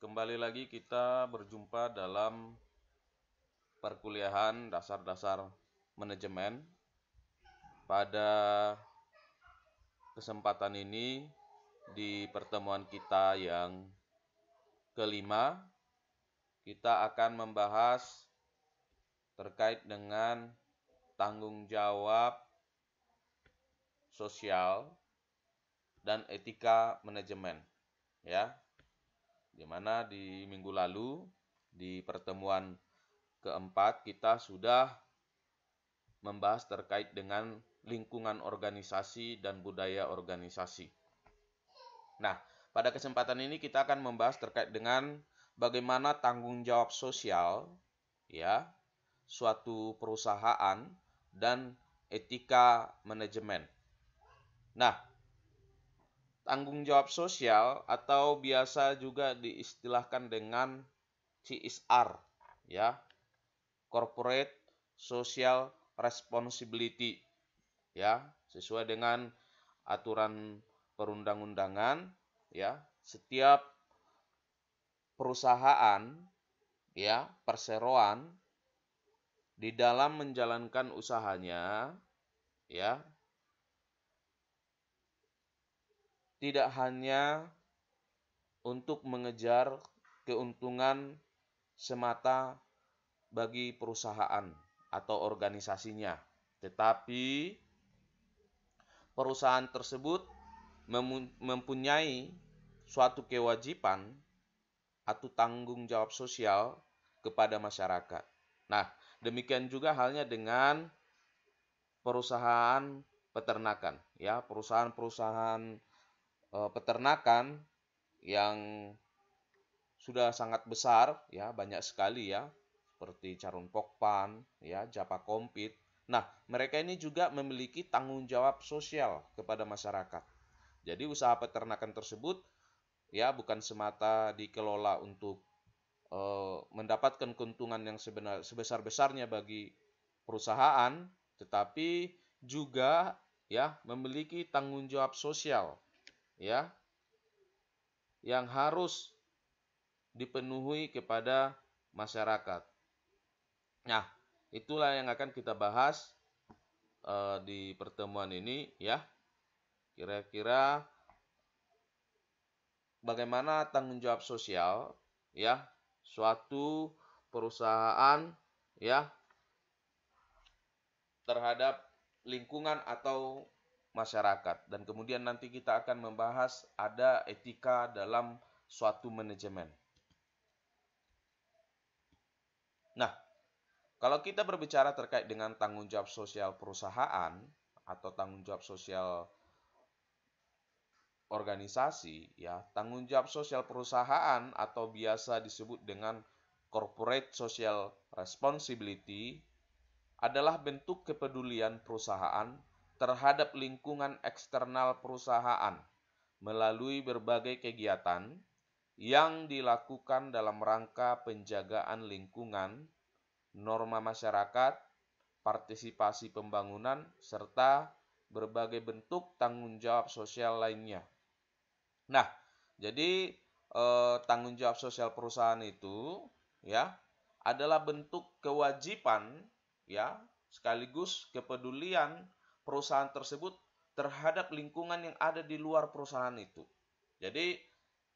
Kembali lagi kita berjumpa dalam perkuliahan dasar-dasar manajemen. Pada kesempatan ini, di pertemuan kita yang kelima, kita akan membahas terkait dengan tanggung jawab sosial dan etika manajemen, ya. Di mana di minggu lalu di pertemuan keempat kita sudah membahas terkait dengan lingkungan organisasi dan budaya organisasi. Nah, pada kesempatan ini kita akan membahas terkait dengan bagaimana tanggung jawab sosial ya suatu perusahaan dan etika manajemen. Nah, tanggung jawab sosial atau biasa juga diistilahkan dengan CSR ya, Corporate Social Responsibility ya, sesuai dengan aturan perundang-undangan ya, setiap perusahaan ya, perseroan di dalam menjalankan usahanya ya, tidak hanya untuk mengejar keuntungan semata bagi perusahaan atau organisasinya, tetapi perusahaan tersebut mempunyai suatu kewajiban atau tanggung jawab sosial kepada masyarakat. Nah, demikian juga halnya dengan perusahaan peternakan, ya, perusahaan-perusahaan peternakan yang sudah sangat besar, ya, banyak sekali ya, seperti Carun Pokpan, ya, Japa Kompit. Nah, mereka ini juga memiliki tanggung jawab sosial kepada masyarakat. Jadi usaha peternakan tersebut ya bukan semata dikelola untuk mendapatkan keuntungan yang sebesar-besarnya bagi perusahaan, tetapi juga ya memiliki tanggung jawab sosial ya yang harus dipenuhi kepada masyarakat. Nah, itulah yang akan kita bahas di pertemuan ini ya. Kira-kira bagaimana tanggung jawab sosial ya suatu perusahaan ya terhadap lingkungan atau masyarakat, dan kemudian nanti kita akan membahas ada etika dalam suatu manajemen. Nah, kalau kita berbicara terkait dengan tanggung jawab sosial perusahaan atau tanggung jawab sosial organisasi, ya, tanggung jawab sosial perusahaan atau biasa disebut dengan corporate social responsibility adalah bentuk kepedulian perusahaan terhadap lingkungan eksternal perusahaan melalui berbagai kegiatan yang dilakukan dalam rangka penjagaan lingkungan, norma masyarakat, partisipasi pembangunan, serta berbagai bentuk tanggung jawab sosial lainnya. Nah, jadi tanggung jawab sosial perusahaan itu ya adalah bentuk kewajiban ya sekaligus kepedulian perusahaan tersebut terhadap lingkungan yang ada di luar perusahaan itu. Jadi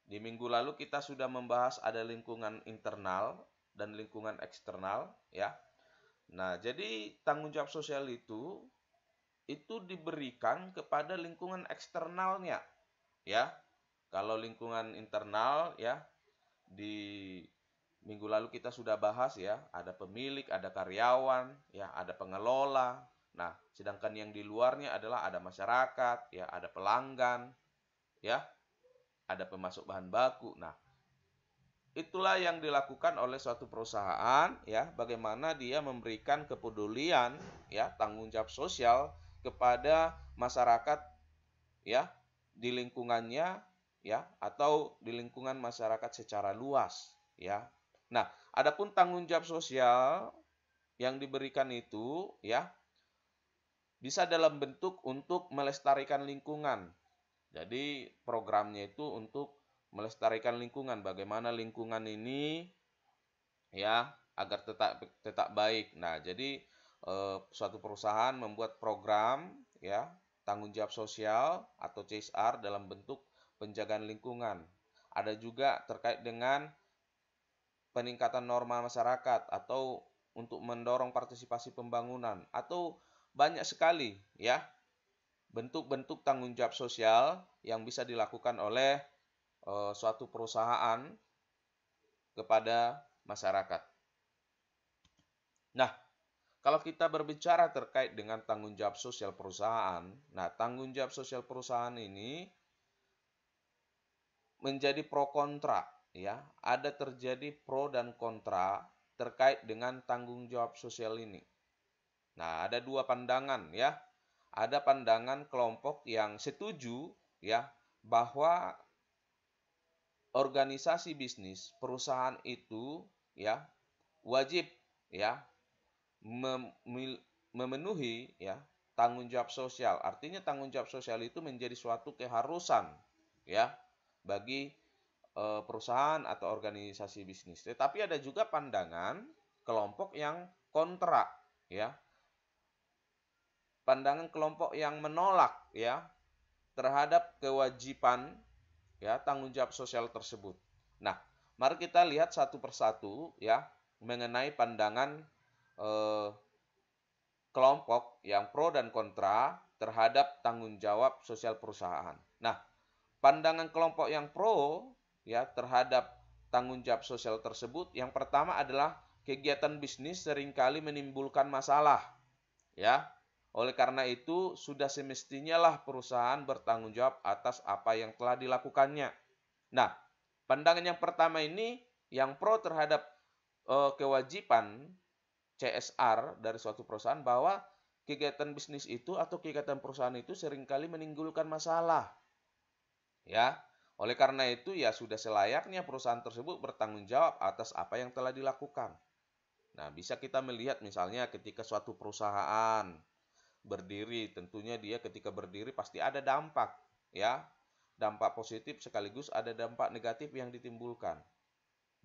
di minggu lalu kita sudah membahas ada lingkungan internal dan lingkungan eksternal ya. Nah, jadi tanggung jawab sosial itu diberikan kepada lingkungan eksternalnya ya. Kalau lingkungan internal ya, di minggu lalu kita sudah bahas ya, ada pemilik, ada karyawan, ya, ada pengelola. Nah, sedangkan yang di luarnya adalah ada masyarakat, ya, ada pelanggan, ya, ada pemasok bahan baku. Nah, itulah yang dilakukan oleh suatu perusahaan ya, bagaimana dia memberikan kepedulian ya, tanggung jawab sosial kepada masyarakat ya di lingkungannya ya atau di lingkungan masyarakat secara luas ya. Nah, adapun tanggung jawab sosial yang diberikan itu ya bisa dalam bentuk untuk melestarikan lingkungan. Jadi programnya itu untuk melestarikan lingkungan, bagaimana lingkungan ini ya agar tetap baik. Nah, jadi suatu perusahaan membuat program ya tanggung jawab sosial atau CSR dalam bentuk penjagaan lingkungan. Ada juga terkait dengan peningkatan norma masyarakat atau untuk mendorong partisipasi pembangunan atau banyak sekali ya bentuk-bentuk tanggung jawab sosial yang bisa dilakukan oleh suatu perusahaan kepada masyarakat. Nah, kalau kita berbicara terkait dengan tanggung jawab sosial perusahaan, nah tanggung jawab sosial perusahaan ini menjadi pro kontra ya. Ada terjadi pro dan kontra terkait dengan tanggung jawab sosial ini. Nah, ada dua pandangan ya. Ada pandangan kelompok yang setuju ya bahwa organisasi bisnis perusahaan itu ya wajib ya memenuhi ya tanggung jawab sosial. Artinya tanggung jawab sosial itu menjadi suatu keharusan ya bagi perusahaan atau organisasi bisnis. Tetapi ada juga pandangan kelompok yang kontra ya. Pandangan kelompok yang menolak ya terhadap kewajiban ya tanggung jawab sosial tersebut. Nah, mari kita lihat satu persatu ya mengenai pandangan kelompok yang pro dan kontra terhadap tanggung jawab sosial perusahaan. Nah, pandangan kelompok yang pro ya terhadap tanggung jawab sosial tersebut yang pertama adalah kegiatan bisnis seringkali menimbulkan masalah ya. Oleh karena itu, sudah semestinya lah perusahaan bertanggung jawab atas apa yang telah dilakukannya. Nah, pandangan yang pertama ini yang pro terhadap kewajiban CSR dari suatu perusahaan bahwa kegiatan bisnis itu atau kegiatan perusahaan itu seringkali menimbulkan masalah. Ya, oleh karena itu ya sudah selayaknya perusahaan tersebut bertanggung jawab atas apa yang telah dilakukan. Nah, bisa kita melihat misalnya ketika suatu perusahaan berdiri, tentunya dia ketika berdiri pasti ada dampak, ya. Dampak positif sekaligus ada dampak negatif yang ditimbulkan.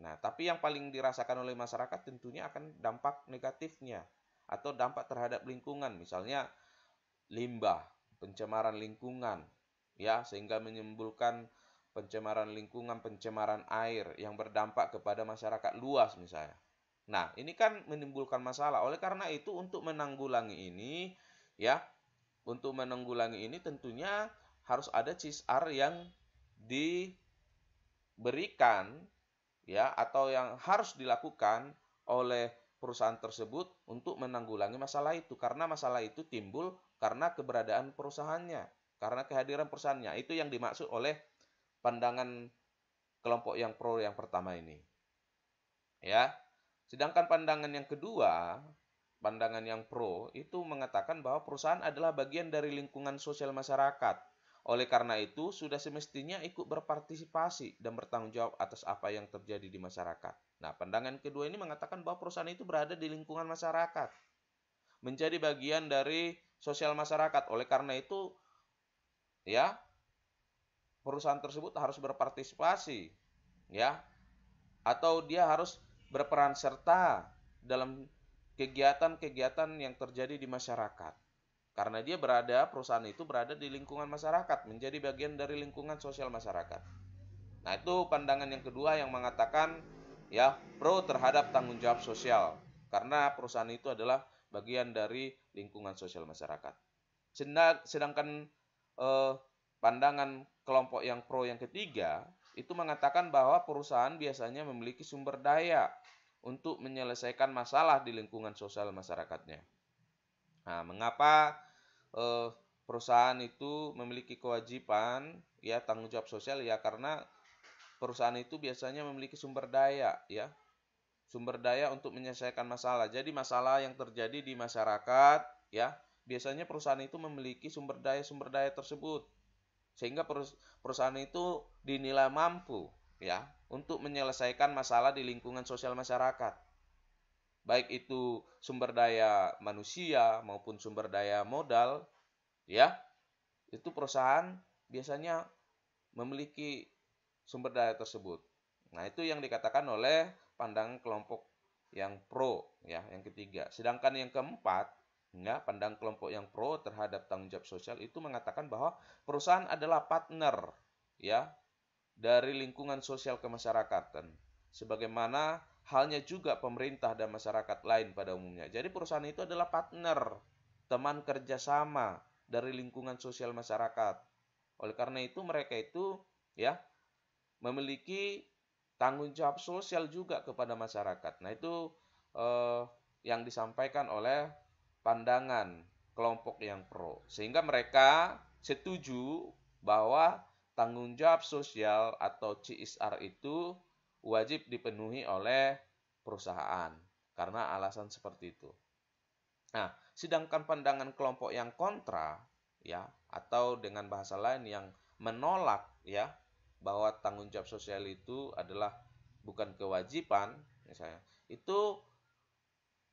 Nah, tapi yang paling dirasakan oleh masyarakat tentunya akan dampak negatifnya atau dampak terhadap lingkungan, misalnya limbah, pencemaran lingkungan, ya, sehingga menimbulkan pencemaran lingkungan, pencemaran air yang berdampak kepada masyarakat luas misalnya. Nah, ini kan menimbulkan masalah. Oleh karena itu untuk menanggulangi ini, ya, untuk menanggulangi ini tentunya harus ada CSR yang diberikan ya atau yang harus dilakukan oleh perusahaan tersebut untuk menanggulangi masalah itu karena masalah itu timbul karena keberadaan perusahaannya, karena kehadiran perusahaannya. Itu yang dimaksud oleh pandangan kelompok yang pro yang pertama ini. Ya. Sedangkan pandangan yang kedua, pandangan yang pro itu mengatakan bahwa perusahaan adalah bagian dari lingkungan sosial masyarakat. Oleh karena itu, sudah semestinya ikut berpartisipasi dan bertanggung jawab atas apa yang terjadi di masyarakat. Nah, pandangan kedua ini mengatakan bahwa perusahaan itu berada di lingkungan masyarakat, menjadi bagian dari sosial masyarakat. Oleh karena itu, ya, perusahaan tersebut harus berpartisipasi, ya, atau dia harus berperan serta dalam kegiatan-kegiatan yang terjadi di masyarakat. Karena perusahaan itu berada di lingkungan masyarakat, menjadi bagian dari lingkungan sosial masyarakat. Nah, itu pandangan yang kedua yang mengatakan ya pro terhadap tanggung jawab sosial. Karena perusahaan itu adalah bagian dari lingkungan sosial masyarakat. Sedangkan pandangan kelompok yang pro yang ketiga itu mengatakan bahwa perusahaan biasanya memiliki sumber daya untuk menyelesaikan masalah di lingkungan sosial masyarakatnya. Nah, mengapa perusahaan itu memiliki kewajiban ya tanggung jawab sosial ya karena perusahaan itu biasanya memiliki sumber daya ya. Sumber daya untuk menyelesaikan masalah. Jadi masalah yang terjadi di masyarakat ya, biasanya perusahaan itu memiliki sumber daya tersebut. Sehingga perusahaan itu dinilai mampu ya untuk menyelesaikan masalah di lingkungan sosial masyarakat. Baik itu sumber daya manusia maupun sumber daya modal, ya, itu perusahaan biasanya memiliki sumber daya tersebut. Nah, itu yang dikatakan oleh pandangan kelompok yang pro, ya, yang ketiga. Sedangkan yang keempat, ya, pandangan kelompok yang pro terhadap tanggung jawab sosial itu mengatakan bahwa perusahaan adalah partner, ya, dari lingkungan sosial kemasyarakatan. Sebagaimana halnya juga pemerintah dan masyarakat lain pada umumnya. Jadi perusahaan itu adalah partner, teman kerjasama dari lingkungan sosial masyarakat. Oleh karena itu mereka itu, ya, memiliki tanggung jawab sosial juga kepada masyarakat. Nah, itu yang disampaikan oleh pandangan kelompok yang pro. Sehingga mereka setuju bahwa tanggung jawab sosial atau CSR itu wajib dipenuhi oleh perusahaan karena alasan seperti itu. Nah, sedangkan pandangan kelompok yang kontra, ya, atau dengan bahasa lain yang menolak, ya, bahwa tanggung jawab sosial itu adalah bukan kewajiban, misalnya, itu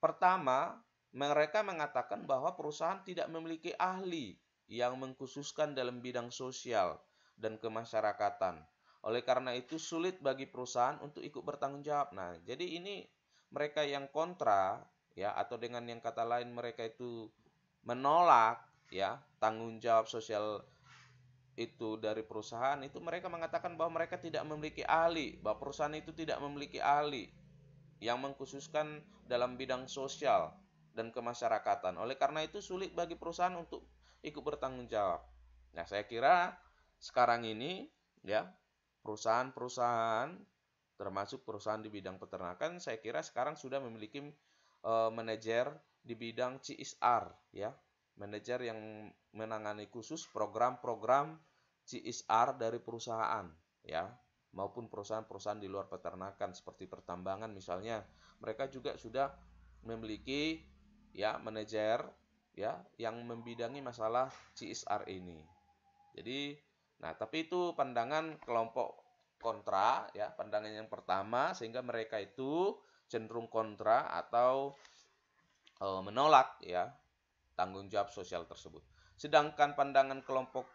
pertama, mereka mengatakan bahwa perusahaan tidak memiliki ahli yang mengkhususkan dalam bidang sosial dan kemasyarakatan. Oleh karena itu sulit bagi perusahaan untuk ikut bertanggung jawab. Nah, jadi ini mereka yang kontra, ya, atau dengan yang kata lain mereka itu menolak, ya, tanggung jawab sosial itu dari perusahaan, itu mereka mengatakan bahwa mereka tidak memiliki ahli, bahwa perusahaan itu tidak memiliki ahli yang mengkhususkan dalam bidang sosial dan kemasyarakatan. Oleh karena itu sulit bagi perusahaan untuk ikut bertanggung jawab. Nah, saya kira sekarang ini, ya, perusahaan-perusahaan termasuk perusahaan di bidang peternakan, saya kira sekarang sudah memiliki manajer di bidang CSR, ya. Manajer yang menangani khusus program-program CSR dari perusahaan, ya, maupun perusahaan-perusahaan di luar peternakan seperti pertambangan misalnya, mereka juga sudah memiliki, ya, manajer, ya, yang membidangi masalah CSR ini. Jadi, nah, tapi itu pandangan kelompok kontra, ya, pandangan yang pertama, sehingga mereka itu cenderung kontra atau menolak, ya, tanggung jawab sosial tersebut. Sedangkan pandangan kelompok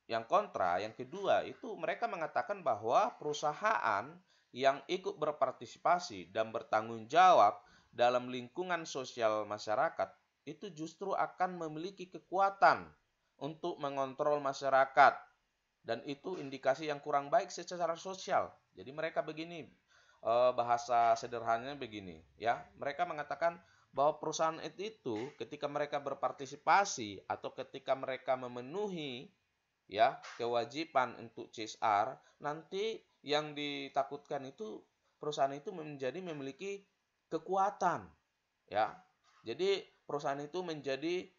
yang kontra, yang kedua, itu mereka mengatakan bahwa perusahaan yang ikut berpartisipasi dan bertanggung jawab dalam lingkungan sosial masyarakat itu justru akan memiliki kekuatan untuk mengontrol masyarakat, dan itu indikasi yang kurang baik secara sosial. Jadi mereka begini, bahasa sederhananya begini, ya, mereka mengatakan bahwa perusahaan itu ketika mereka berpartisipasi atau ketika mereka memenuhi, ya, kewajiban untuk CSR, nanti yang ditakutkan itu perusahaan itu menjadi memiliki kekuatan, ya. Jadi perusahaan itu menjadi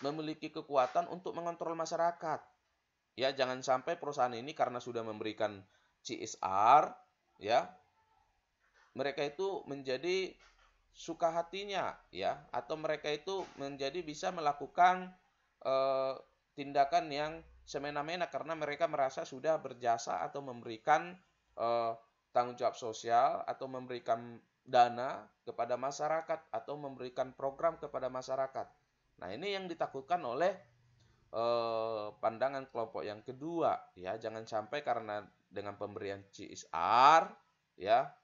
memiliki kekuatan untuk mengontrol masyarakat. Ya, jangan sampai perusahaan ini karena sudah memberikan CSR, ya, mereka itu menjadi suka hatinya, ya, atau mereka itu menjadi bisa melakukan tindakan yang semena-mena karena mereka merasa sudah berjasa atau memberikan tanggung jawab sosial atau memberikan dana kepada masyarakat atau memberikan program kepada masyarakat. Nah, ini yang ditakutkan oleh pandangan kelompok yang kedua, ya, jangan sampai karena dengan pemberian CSR, ya,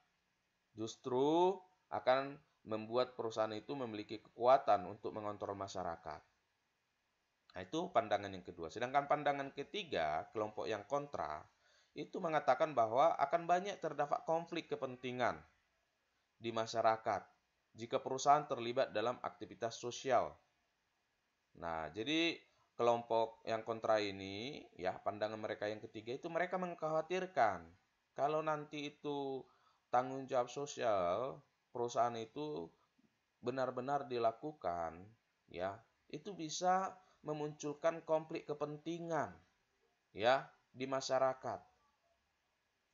justru akan membuat perusahaan itu memiliki kekuatan untuk mengontrol masyarakat. Nah, itu pandangan yang kedua. Sedangkan pandangan ketiga, kelompok yang kontra, itu mengatakan bahwa akan banyak terdapat konflik kepentingan di masyarakat jika perusahaan terlibat dalam aktivitas sosial. Nah, jadi kelompok yang kontra ini, ya, pandangan mereka yang ketiga itu mereka mengkhawatirkan kalau nanti itu tanggung jawab sosial perusahaan itu benar-benar dilakukan, ya, itu bisa memunculkan konflik kepentingan, ya, di masyarakat,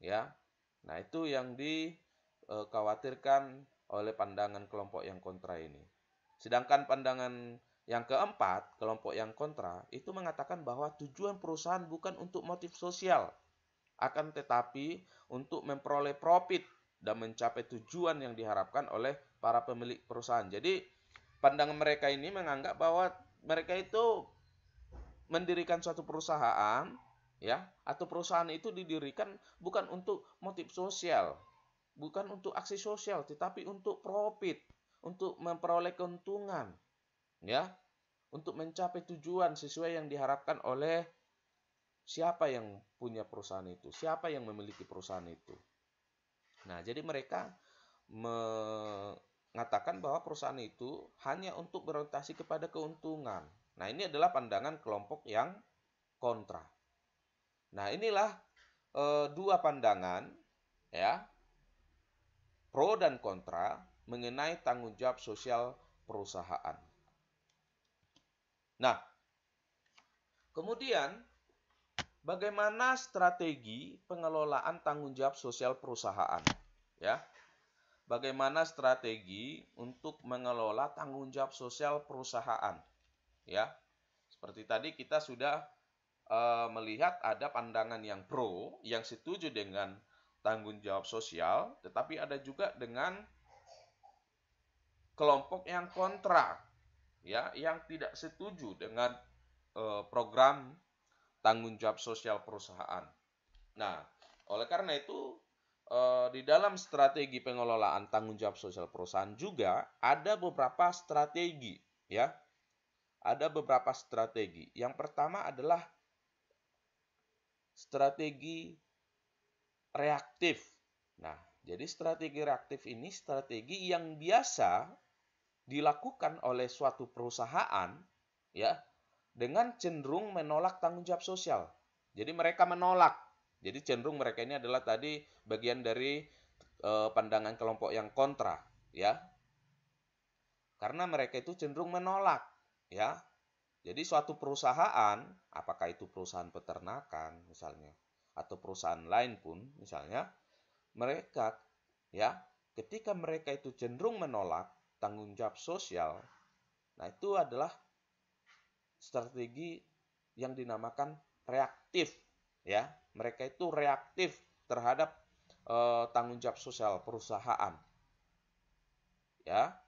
ya. Nah, itu yang dikhawatirkan oleh pandangan kelompok yang kontra ini. Sedangkan pandangan yang keempat, kelompok yang kontra, itu mengatakan bahwa tujuan perusahaan bukan untuk motif sosial, akan tetapi untuk memperoleh profit dan mencapai tujuan yang diharapkan oleh para pemilik perusahaan. Jadi, pandangan mereka ini menganggap bahwa mereka itu mendirikan suatu perusahaan ya, atau perusahaan itu didirikan bukan untuk motif sosial, bukan untuk aksi sosial, tetapi untuk profit, untuk memperoleh keuntungan, ya, untuk mencapai tujuan sesuai yang diharapkan oleh siapa yang punya perusahaan itu, siapa yang memiliki perusahaan itu. Nah, jadi mereka mengatakan bahwa perusahaan itu hanya untuk berorientasi kepada keuntungan. Nah, ini adalah pandangan kelompok yang kontra. Nah, inilah dua pandangan, ya, pro dan kontra mengenai tanggung jawab sosial perusahaan. Nah, kemudian bagaimana strategi pengelolaan tanggung jawab sosial perusahaan? Ya, bagaimana strategi untuk mengelola tanggung jawab sosial perusahaan? Ya, seperti tadi kita sudah melihat ada pandangan yang pro, yang setuju dengan tanggung jawab sosial, tetapi ada juga dengan kelompok yang kontra, ya, yang tidak setuju dengan program tanggung jawab sosial perusahaan. Nah, oleh karena itu di dalam strategi pengelolaan tanggung jawab sosial perusahaan juga ada beberapa strategi, ya. Ada beberapa strategi. Yang pertama adalah strategi reaktif. Nah, jadi strategi reaktif ini strategi yang biasa dilakukan oleh suatu perusahaan, ya, dengan cenderung menolak tanggung jawab sosial. Jadi mereka menolak. Jadi cenderung mereka ini adalah tadi bagian dari pandangan kelompok yang kontra, ya. Karena mereka itu cenderung menolak, ya. Jadi suatu perusahaan, apakah itu perusahaan peternakan misalnya, atau perusahaan lain pun misalnya, mereka, ya, ketika mereka itu cenderung menolak tanggung jawab sosial, nah itu adalah strategi yang dinamakan reaktif, ya. Mereka itu reaktif terhadap tanggung jawab sosial perusahaan, ya.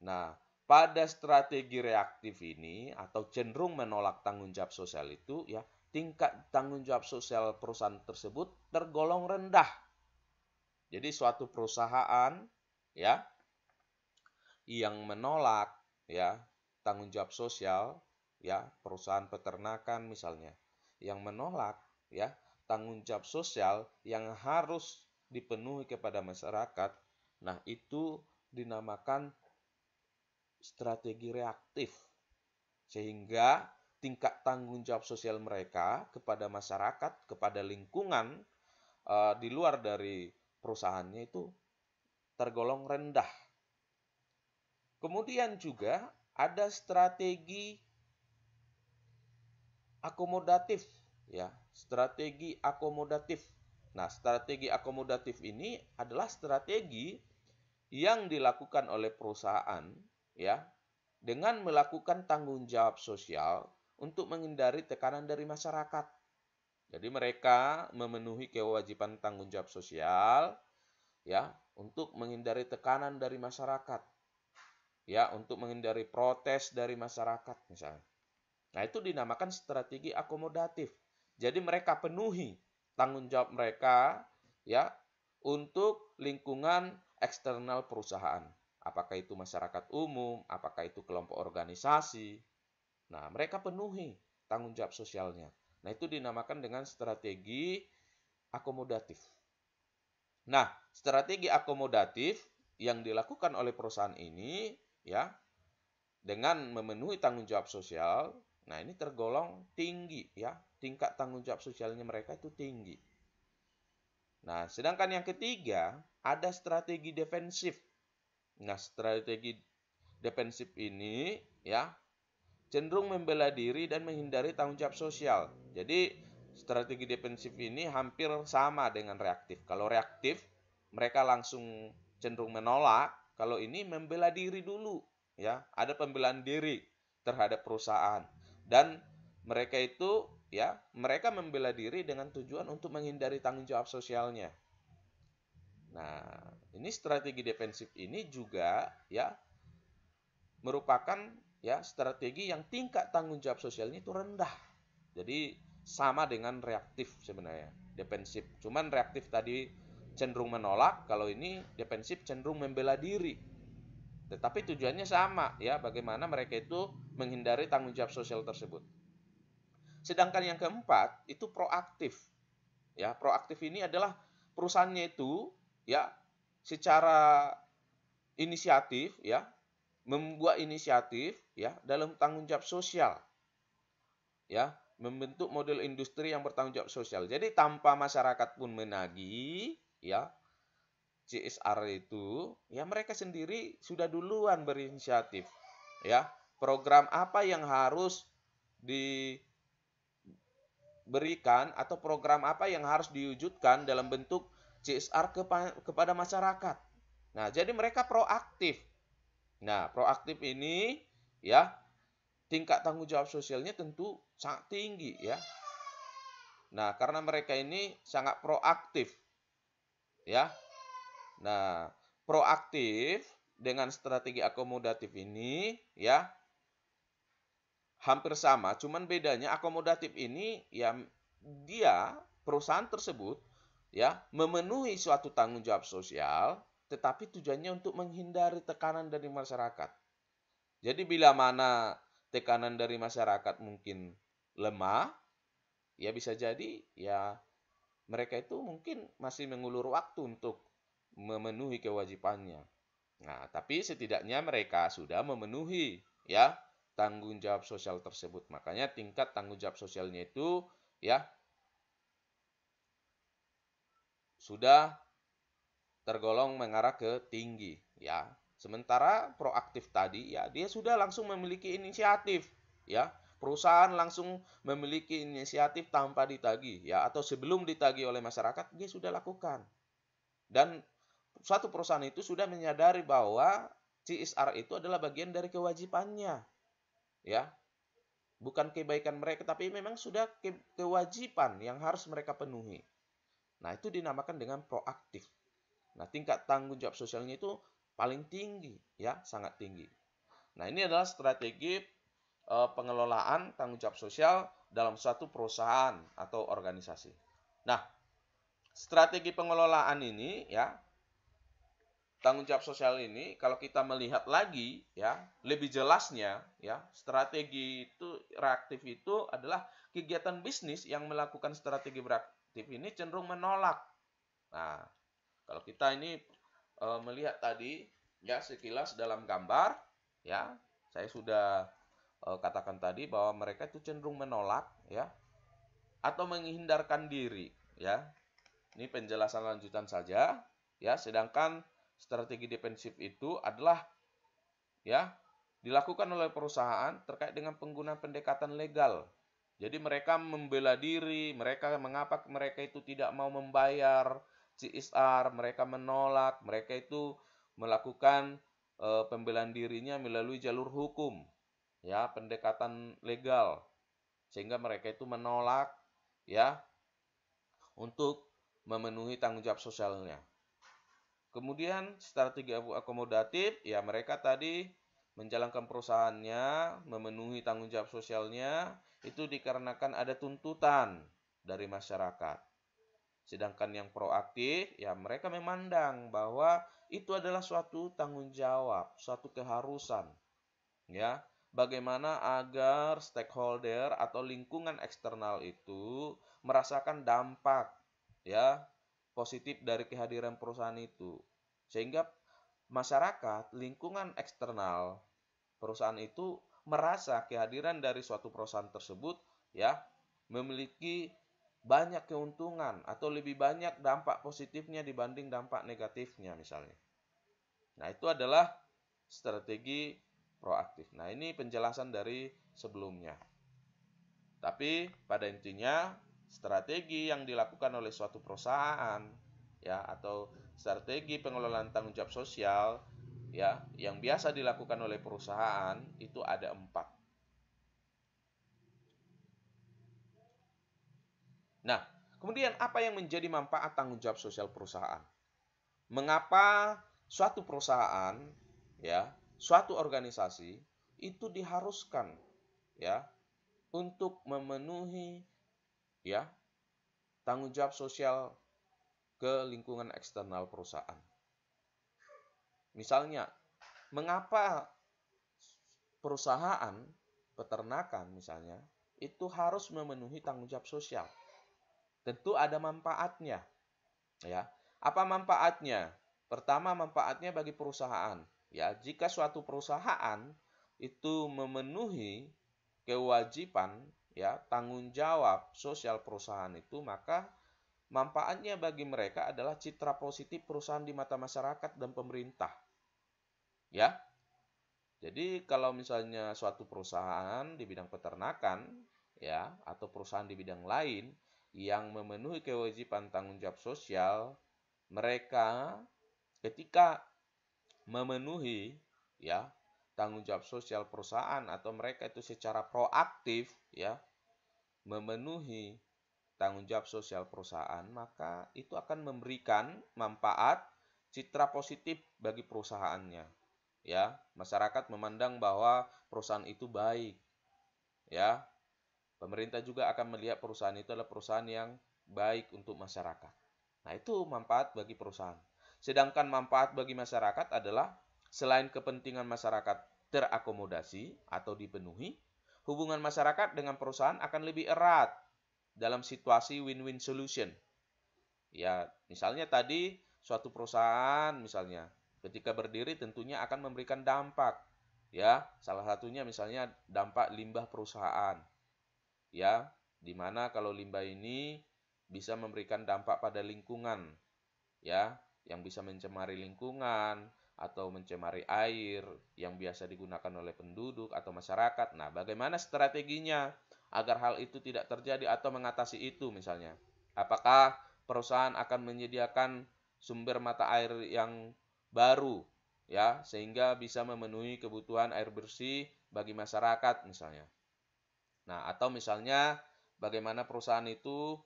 Nah, pada strategi reaktif ini atau cenderung menolak tanggung jawab sosial itu, ya, tingkat tanggung jawab sosial perusahaan tersebut tergolong rendah. Jadi suatu perusahaan, ya, yang menolak, ya, tanggung jawab sosial, ya, perusahaan peternakan misalnya, yang menolak, ya, tanggung jawab sosial yang harus dipenuhi kepada masyarakat, nah itu dinamakan strategi reaktif, sehingga tingkat tanggung jawab sosial mereka kepada masyarakat, kepada lingkungan di luar dari perusahaannya itu tergolong rendah. Kemudian juga ada strategi akomodatif, ya, strategi akomodatif. Nah, strategi akomodatif ini adalah strategi yang dilakukan oleh perusahaan, ya, dengan melakukan tanggung jawab sosial untuk menghindari tekanan dari masyarakat. Jadi mereka memenuhi kewajiban tanggung jawab sosial, ya, untuk menghindari tekanan dari masyarakat, ya, untuk menghindari protes dari masyarakat misalnya. Nah, itu dinamakan strategi akomodatif. Jadi mereka penuhi tanggung jawab mereka, ya, untuk lingkungan eksternal perusahaan. Apakah itu masyarakat umum, apakah itu kelompok organisasi. Nah, mereka penuhi tanggung jawab sosialnya. Nah, itu dinamakan dengan strategi akomodatif. Nah, strategi akomodatif yang dilakukan oleh perusahaan ini, ya, dengan memenuhi tanggung jawab sosial, nah ini tergolong tinggi, ya. Tingkat tanggung jawab sosialnya mereka itu tinggi. Nah, sedangkan yang ketiga, ada strategi defensif. Nah, strategi defensif ini, ya, cenderung membela diri dan menghindari tanggung jawab sosial. Jadi, strategi defensif ini hampir sama dengan reaktif. Kalau reaktif, mereka langsung cenderung menolak. Kalau ini membela diri dulu, ya, ada pembelaan diri terhadap perusahaan. Dan mereka itu, ya, mereka membela diri dengan tujuan untuk menghindari tanggung jawab sosialnya. Nah, ini strategi defensif ini juga, ya, merupakan, ya, strategi yang tingkat tanggung jawab sosialnya itu rendah. Jadi sama dengan reaktif sebenarnya, defensif. Cuman reaktif tadi cenderung menolak, kalau ini defensif cenderung membela diri. Tetapi tujuannya sama ya, bagaimana mereka itu menghindari tanggung jawab sosial tersebut. Sedangkan yang keempat itu proaktif. Ya, proaktif ini adalah perusahaannya itu ya secara inisiatif ya, membuat inisiatif ya dalam tanggung jawab sosial. Ya, membentuk model industri yang bertanggung jawab sosial. Jadi tanpa masyarakat pun menagih ya, CSR itu ya mereka sendiri sudah duluan berinisiatif. Ya, program apa yang harus diberikan atau program apa yang harus diwujudkan dalam bentuk CSR kepada masyarakat. Nah, jadi mereka proaktif. Nah, proaktif ini ya tingkat tanggung jawab sosialnya tentu sangat tinggi ya. Nah, karena mereka ini sangat proaktif ya. Nah, proaktif dengan strategi akomodatif ini ya hampir sama, cuman bedanya akomodatif ini ya dia perusahaan tersebut ya memenuhi suatu tanggung jawab sosial, tetapi tujuannya untuk menghindari tekanan dari masyarakat. Jadi bila mana tekanan dari masyarakat mungkin lemah, ya bisa jadi ya mereka itu mungkin masih mengulur waktu untuk memenuhi kewajibannya. Nah, tapi setidaknya mereka sudah memenuhi ya tanggung jawab sosial tersebut. Makanya tingkat tanggung jawab sosialnya itu ya sudah tergolong mengarah ke tinggi ya. Sementara proaktif tadi ya dia sudah langsung memiliki inisiatif ya. Perusahaan langsung memiliki inisiatif tanpa ditagih ya, atau sebelum ditagih oleh masyarakat dia sudah lakukan. Dan suatu perusahaan itu sudah menyadari bahwa CSR itu adalah bagian dari kewajibannya ya. Bukan kebaikan mereka, tapi memang sudah kewajiban yang harus mereka penuhi. Nah, itu dinamakan dengan proaktif. Nah, tingkat tanggung jawab sosialnya itu paling tinggi, ya, sangat tinggi. Nah, ini adalah strategi pengelolaan tanggung jawab sosial dalam suatu perusahaan atau organisasi. Nah, strategi pengelolaan ini, ya, tanggung jawab sosial ini, kalau kita melihat lagi, ya, lebih jelasnya, ya, strategi itu reaktif itu adalah kegiatan bisnis yang melakukan strategi beraktif ini cenderung menolak. Nah, kalau kita ini melihat tadi ya sekilas dalam gambar ya, saya sudah katakan tadi bahwa mereka itu cenderung menolak ya atau menghindarkan diri ya. Ini penjelasan lanjutan saja ya, sedangkan strategi defensif itu adalah ya dilakukan oleh perusahaan terkait dengan penggunaan pendekatan legal. Jadi mereka membela diri, mengapa mereka itu tidak mau membayar CSR, mereka menolak, mereka itu melakukan pembelaan dirinya melalui jalur hukum, ya, pendekatan legal, sehingga mereka itu menolak, ya, untuk memenuhi tanggung jawab sosialnya. Kemudian strategi akomodatif, ya mereka tadi menjalankan perusahaannya, memenuhi tanggung jawab sosialnya, itu dikarenakan ada tuntutan dari masyarakat. Sedangkan yang proaktif, ya mereka memandang bahwa itu adalah suatu tanggung jawab, suatu keharusan. Ya, bagaimana agar stakeholder atau lingkungan eksternal itu merasakan dampak ya positif dari kehadiran perusahaan itu. Sehingga masyarakat, lingkungan eksternal perusahaan itu merasa kehadiran dari suatu perusahaan tersebut ya memiliki banyak keuntungan atau lebih banyak dampak positifnya dibanding dampak negatifnya misalnya. Nah, itu adalah strategi proaktif. Nah, ini penjelasan dari sebelumnya. Tapi pada intinya strategi yang dilakukan oleh suatu perusahaan ya atau strategi pengelolaan tanggung jawab sosial ya yang biasa dilakukan oleh perusahaan itu ada 4. Nah, kemudian apa yang menjadi manfaat tanggung jawab sosial perusahaan? Mengapa suatu perusahaan ya, suatu organisasi itu diharuskan ya untuk memenuhi ya, tanggung jawab sosial ke lingkungan eksternal perusahaan. Misalnya, mengapa perusahaan peternakan misalnya itu harus memenuhi tanggung jawab sosial? Tentu ada manfaatnya, ya. Apa manfaatnya? Pertama, manfaatnya bagi perusahaan. Ya, jika suatu perusahaan itu memenuhi kewajiban, ya, tanggung jawab sosial perusahaan itu, maka manfaatnya bagi mereka adalah citra positif perusahaan di mata masyarakat dan pemerintah. Ya. Jadi kalau misalnya suatu perusahaan di bidang peternakan, ya, atau perusahaan di bidang lain yang memenuhi kewajiban tanggung jawab sosial, mereka ketika memenuhi, ya, tanggung jawab sosial perusahaan, atau mereka itu secara proaktif, ya, memenuhi tanggung jawab sosial perusahaan, maka itu akan memberikan manfaat citra positif bagi perusahaannya. Ya, masyarakat memandang bahwa perusahaan itu baik. Ya, pemerintah juga akan melihat perusahaan itu adalah perusahaan yang baik untuk masyarakat. Nah, itu manfaat bagi perusahaan. Sedangkan manfaat bagi masyarakat adalah selain kepentingan masyarakat terakomodasi atau dipenuhi, hubungan masyarakat dengan perusahaan akan lebih erat dalam situasi win-win solution. Ya, misalnya tadi suatu perusahaan misalnya ketika berdiri tentunya akan memberikan dampak. Ya, salah satunya misalnya dampak limbah perusahaan. Ya, di mana kalau limbah ini bisa memberikan dampak pada lingkungan, ya, yang bisa mencemari lingkungan atau mencemari air yang biasa digunakan oleh penduduk atau masyarakat. Nah, bagaimana strateginya agar hal itu tidak terjadi atau mengatasi itu misalnya? Apakah perusahaan akan menyediakan sumber mata air yang baru, ya, sehingga bisa memenuhi kebutuhan air bersih bagi masyarakat misalnya? Nah, atau misalnya bagaimana perusahaan itu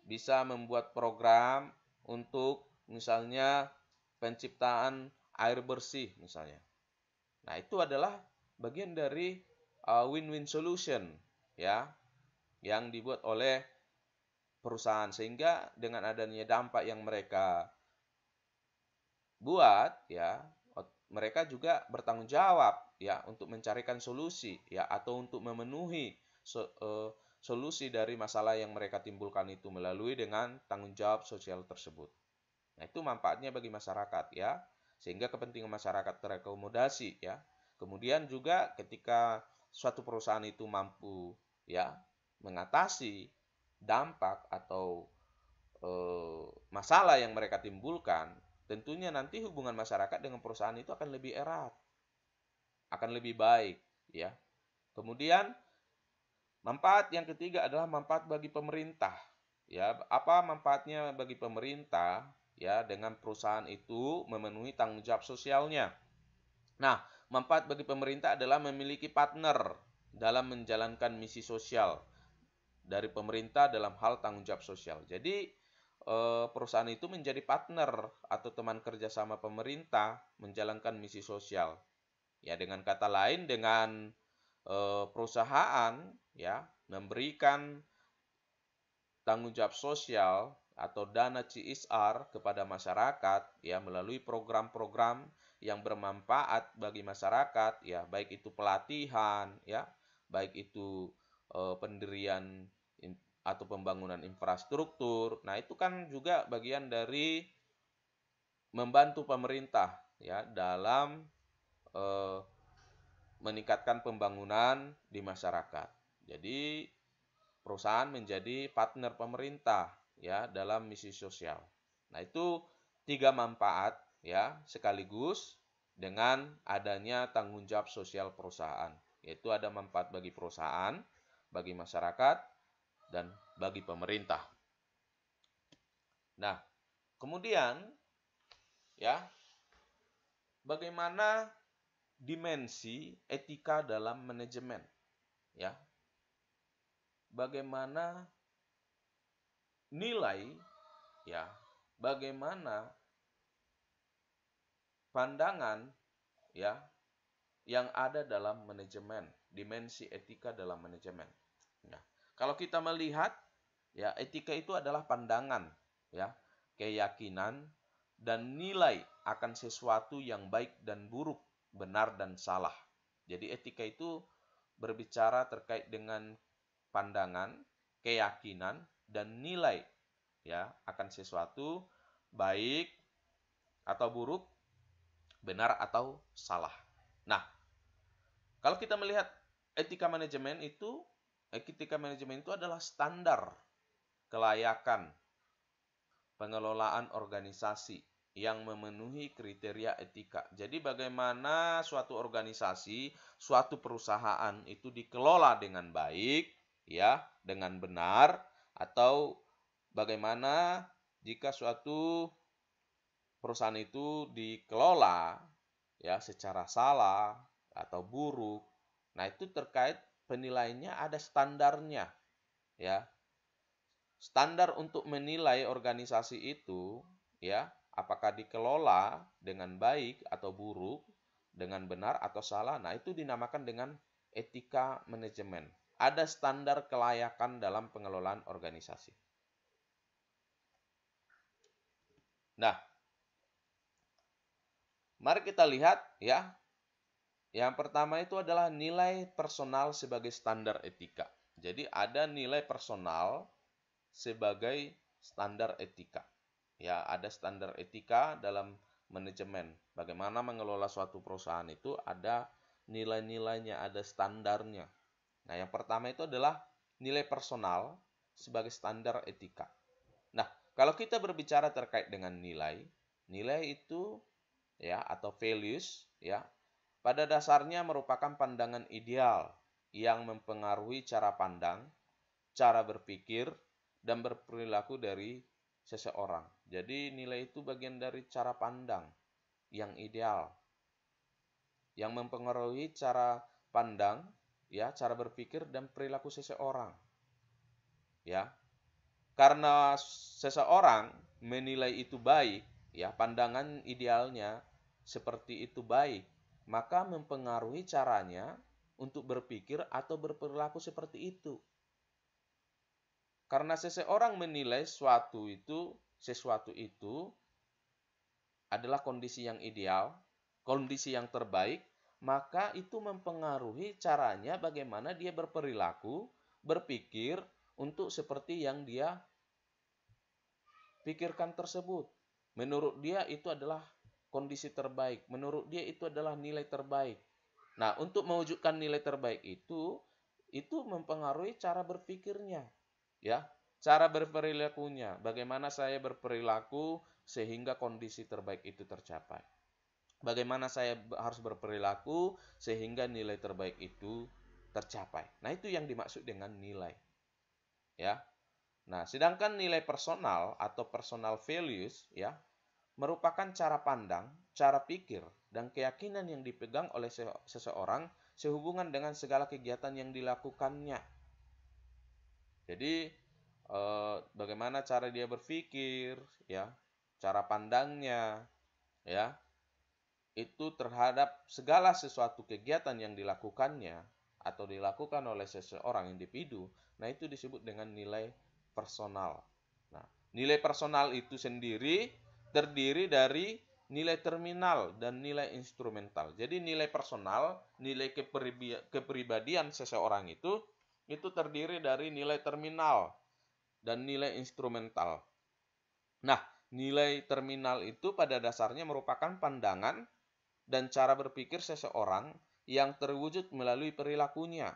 bisa membuat program untuk misalnya penciptaan air bersih misalnya. Nah, itu adalah bagian dari win-win solution, ya, yang dibuat oleh perusahaan, sehingga dengan adanya dampak yang mereka buat, ya, mereka juga bertanggung jawab, ya, untuk mencarikan solusi, ya, atau untuk memenuhi solusi dari masalah yang mereka timbulkan itu melalui dengan tanggung jawab sosial tersebut. Nah, itu manfaatnya bagi masyarakat, ya, sehingga kepentingan masyarakat terakomodasi, ya. Kemudian juga ketika suatu perusahaan itu mampu, ya, mengatasi dampak atau masalah yang mereka timbulkan, tentunya nanti hubungan masyarakat dengan perusahaan itu akan lebih erat, akan lebih baik, ya. Kemudian manfaat yang ketiga adalah manfaat bagi pemerintah. Ya, apa manfaatnya bagi pemerintah, ya, dengan perusahaan itu memenuhi tanggung jawab sosialnya? Nah, manfaat bagi pemerintah adalah memiliki partner dalam menjalankan misi sosial dari pemerintah dalam hal tanggung jawab sosial. Jadi, perusahaan itu menjadi partner atau teman kerjasama pemerintah menjalankan misi sosial. Ya, dengan kata lain, dengan perusahaan, ya, memberikan tanggung jawab sosial atau dana CSR kepada masyarakat, ya, melalui program-program yang bermanfaat bagi masyarakat, ya, baik itu pelatihan, ya, baik itu pendirian atau pembangunan infrastruktur. Nah, itu kan juga bagian dari membantu pemerintah, ya, dalam eh, meningkatkan pembangunan di masyarakat. Jadi perusahaan menjadi partner pemerintah, ya, dalam misi sosial. Nah, itu tiga manfaat, ya, sekaligus dengan adanya tanggung jawab sosial perusahaan, yaitu ada manfaat bagi perusahaan, bagi masyarakat, dan bagi pemerintah. Nah, kemudian, ya, bagaimana dimensi etika dalam manajemen, ya? Bagaimana nilai, ya, bagaimana pandangan, ya, yang ada dalam manajemen, dimensi etika dalam manajemen. Nah, kalau kita melihat Ya, etika itu adalah pandangan, ya, keyakinan dan nilai akan sesuatu yang baik dan buruk, benar dan salah. Jadi etika itu berbicara terkait dengan pandangan, keyakinan dan nilai, ya, akan sesuatu baik atau buruk, benar atau salah. Nah, kalau kita melihat etika manajemen itu adalah standar kelayakan pengelolaan organisasi yang memenuhi kriteria etika. Jadi bagaimana suatu organisasi, suatu perusahaan itu dikelola dengan baik, ya, dengan benar, atau bagaimana jika suatu perusahaan itu dikelola ya secara salah atau buruk. Nah, itu terkait penilaiannya ada standarnya, ya. Standar untuk menilai organisasi itu, ya, apakah dikelola dengan baik atau buruk, dengan benar atau salah. Nah, itu dinamakan dengan etika manajemen. Ada standar kelayakan dalam pengelolaan organisasi. Nah, mari kita lihat ya. Yang pertama itu adalah nilai personal sebagai standar etika. Jadi ada nilai personal sebagai standar etika. Ya, ada standar etika dalam manajemen. Bagaimana mengelola suatu perusahaan itu ada nilai-nilainya, ada standarnya. Nah, yang pertama itu adalah nilai personal sebagai standar etika. Nah, kalau kita berbicara terkait dengan nilai, nilai itu ya atau values ya pada dasarnya merupakan pandangan ideal yang mempengaruhi cara pandang, cara berpikir, dan berperilaku dari seseorang. Jadi nilai itu bagian dari cara pandang yang ideal, yang mempengaruhi cara pandang, ya, cara berpikir dan perilaku seseorang. Ya, karena seseorang menilai itu baik, ya, pandangan idealnya seperti itu baik, maka mempengaruhi caranya untuk berpikir atau berperilaku seperti itu. Karena seseorang menilai sesuatu itu adalah kondisi yang ideal, kondisi yang terbaik, maka itu mempengaruhi caranya bagaimana dia berperilaku, berpikir untuk seperti yang dia pikirkan tersebut. Menurut dia itu adalah kondisi terbaik. Menurut dia itu adalah nilai terbaik. Nah, untuk mewujudkan nilai terbaik itu mempengaruhi cara berpikirnya, ya, cara berperilakunya. Bagaimana saya berperilaku sehingga kondisi terbaik itu tercapai. Bagaimana saya harus berperilaku sehingga nilai terbaik itu tercapai. Nah, itu yang dimaksud dengan nilai, ya. Nah, sedangkan nilai personal atau personal values ya merupakan cara pandang, cara pikir, dan keyakinan yang dipegang oleh seseorang sehubungan dengan segala kegiatan yang dilakukannya. Jadi, bagaimana cara dia berpikir, ya, cara pandangnya, ya, itu terhadap segala sesuatu kegiatan yang dilakukannya atau dilakukan oleh seseorang individu, nah itu disebut dengan nilai personal. Nah, nilai personal itu sendiri terdiri dari nilai terminal dan nilai instrumental. Jadi nilai personal, nilai kepribadian seseorang itu terdiri dari nilai terminal dan nilai instrumental. Nah, nilai terminal itu pada dasarnya merupakan pandangan dan cara berpikir seseorang yang terwujud melalui perilakunya,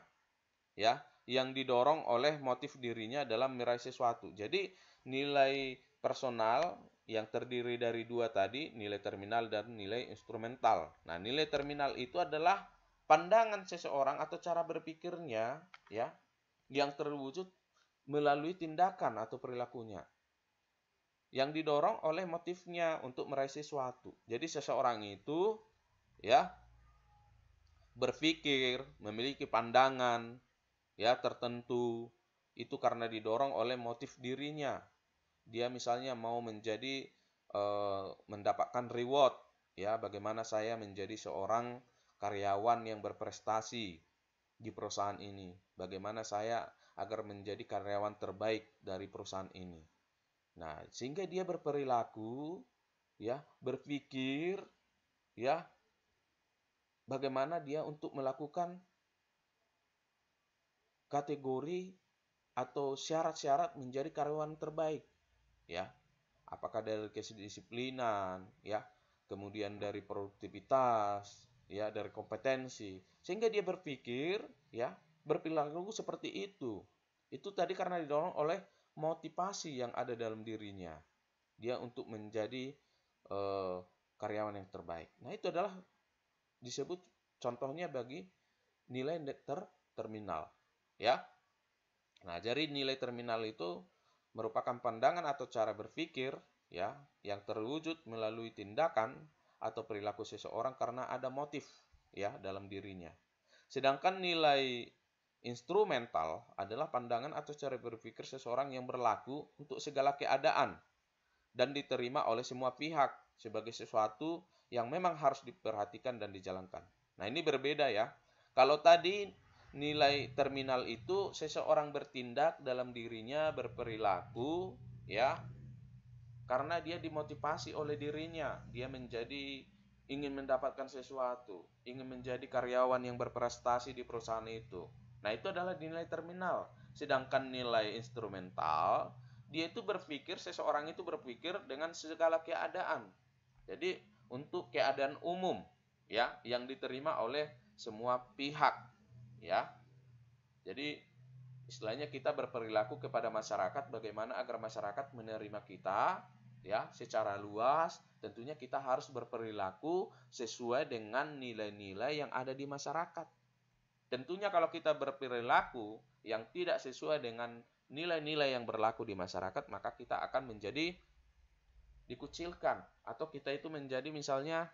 ya, yang didorong oleh motif dirinya dalam meraih sesuatu. Jadi nilai personal yang terdiri dari dua tadi, nilai terminal dan nilai instrumental. Nah, nilai terminal itu adalah pandangan seseorang atau cara berpikirnya, ya, yang terwujud melalui tindakan atau perilakunya, yang didorong oleh motifnya untuk meraih sesuatu. Jadi seseorang itu ya berpikir, memiliki pandangan ya tertentu itu karena didorong oleh motif dirinya. Dia misalnya mau menjadi mendapatkan reward, ya, bagaimana saya menjadi seorang karyawan yang berprestasi di perusahaan ini. Bagaimana saya agar menjadi karyawan terbaik dari perusahaan ini. Nah, sehingga dia berperilaku, ya, berpikir, ya, bagaimana dia untuk melakukan kategori atau syarat-syarat menjadi karyawan terbaik, ya. Apakah dari kedisiplinan, ya, kemudian dari produktivitas, ya, dari kompetensi, sehingga dia berpikir, ya, berperilaku seperti itu. Itu tadi karena didorong oleh motivasi yang ada dalam dirinya, dia untuk menjadi karyawan yang terbaik. Nah, itu adalah disebut contohnya bagi nilai terminal, ya. Nah, jadi nilai terminal itu merupakan pandangan atau cara berpikir, ya, yang terwujud melalui tindakan atau perilaku seseorang karena ada motif, ya, dalam dirinya. Sedangkan nilai instrumental adalah pandangan atau cara berpikir seseorang yang berlaku untuk segala keadaan dan diterima oleh semua pihak sebagai sesuatu yang memang harus diperhatikan dan dijalankan. Nah, ini berbeda, ya. Kalau tadi nilai terminal itu seseorang bertindak dalam dirinya, berperilaku, ya, karena dia dimotivasi oleh dirinya, dia ingin mendapatkan sesuatu, ingin menjadi karyawan yang berprestasi di perusahaan itu. Nah, itu adalah nilai terminal. Sedangkan nilai instrumental, seseorang itu berpikir dengan segala keadaan. Jadi, untuk keadaan umum, ya, yang diterima oleh semua pihak, ya. Jadi, istilahnya kita berperilaku kepada masyarakat bagaimana agar masyarakat menerima kita, ya, secara luas. Tentunya kita harus berperilaku sesuai dengan nilai-nilai yang ada di masyarakat. Tentunya kalau kita berperilaku yang tidak sesuai dengan nilai-nilai yang berlaku di masyarakat, maka kita akan menjadi dikucilkan, atau kita itu menjadi misalnya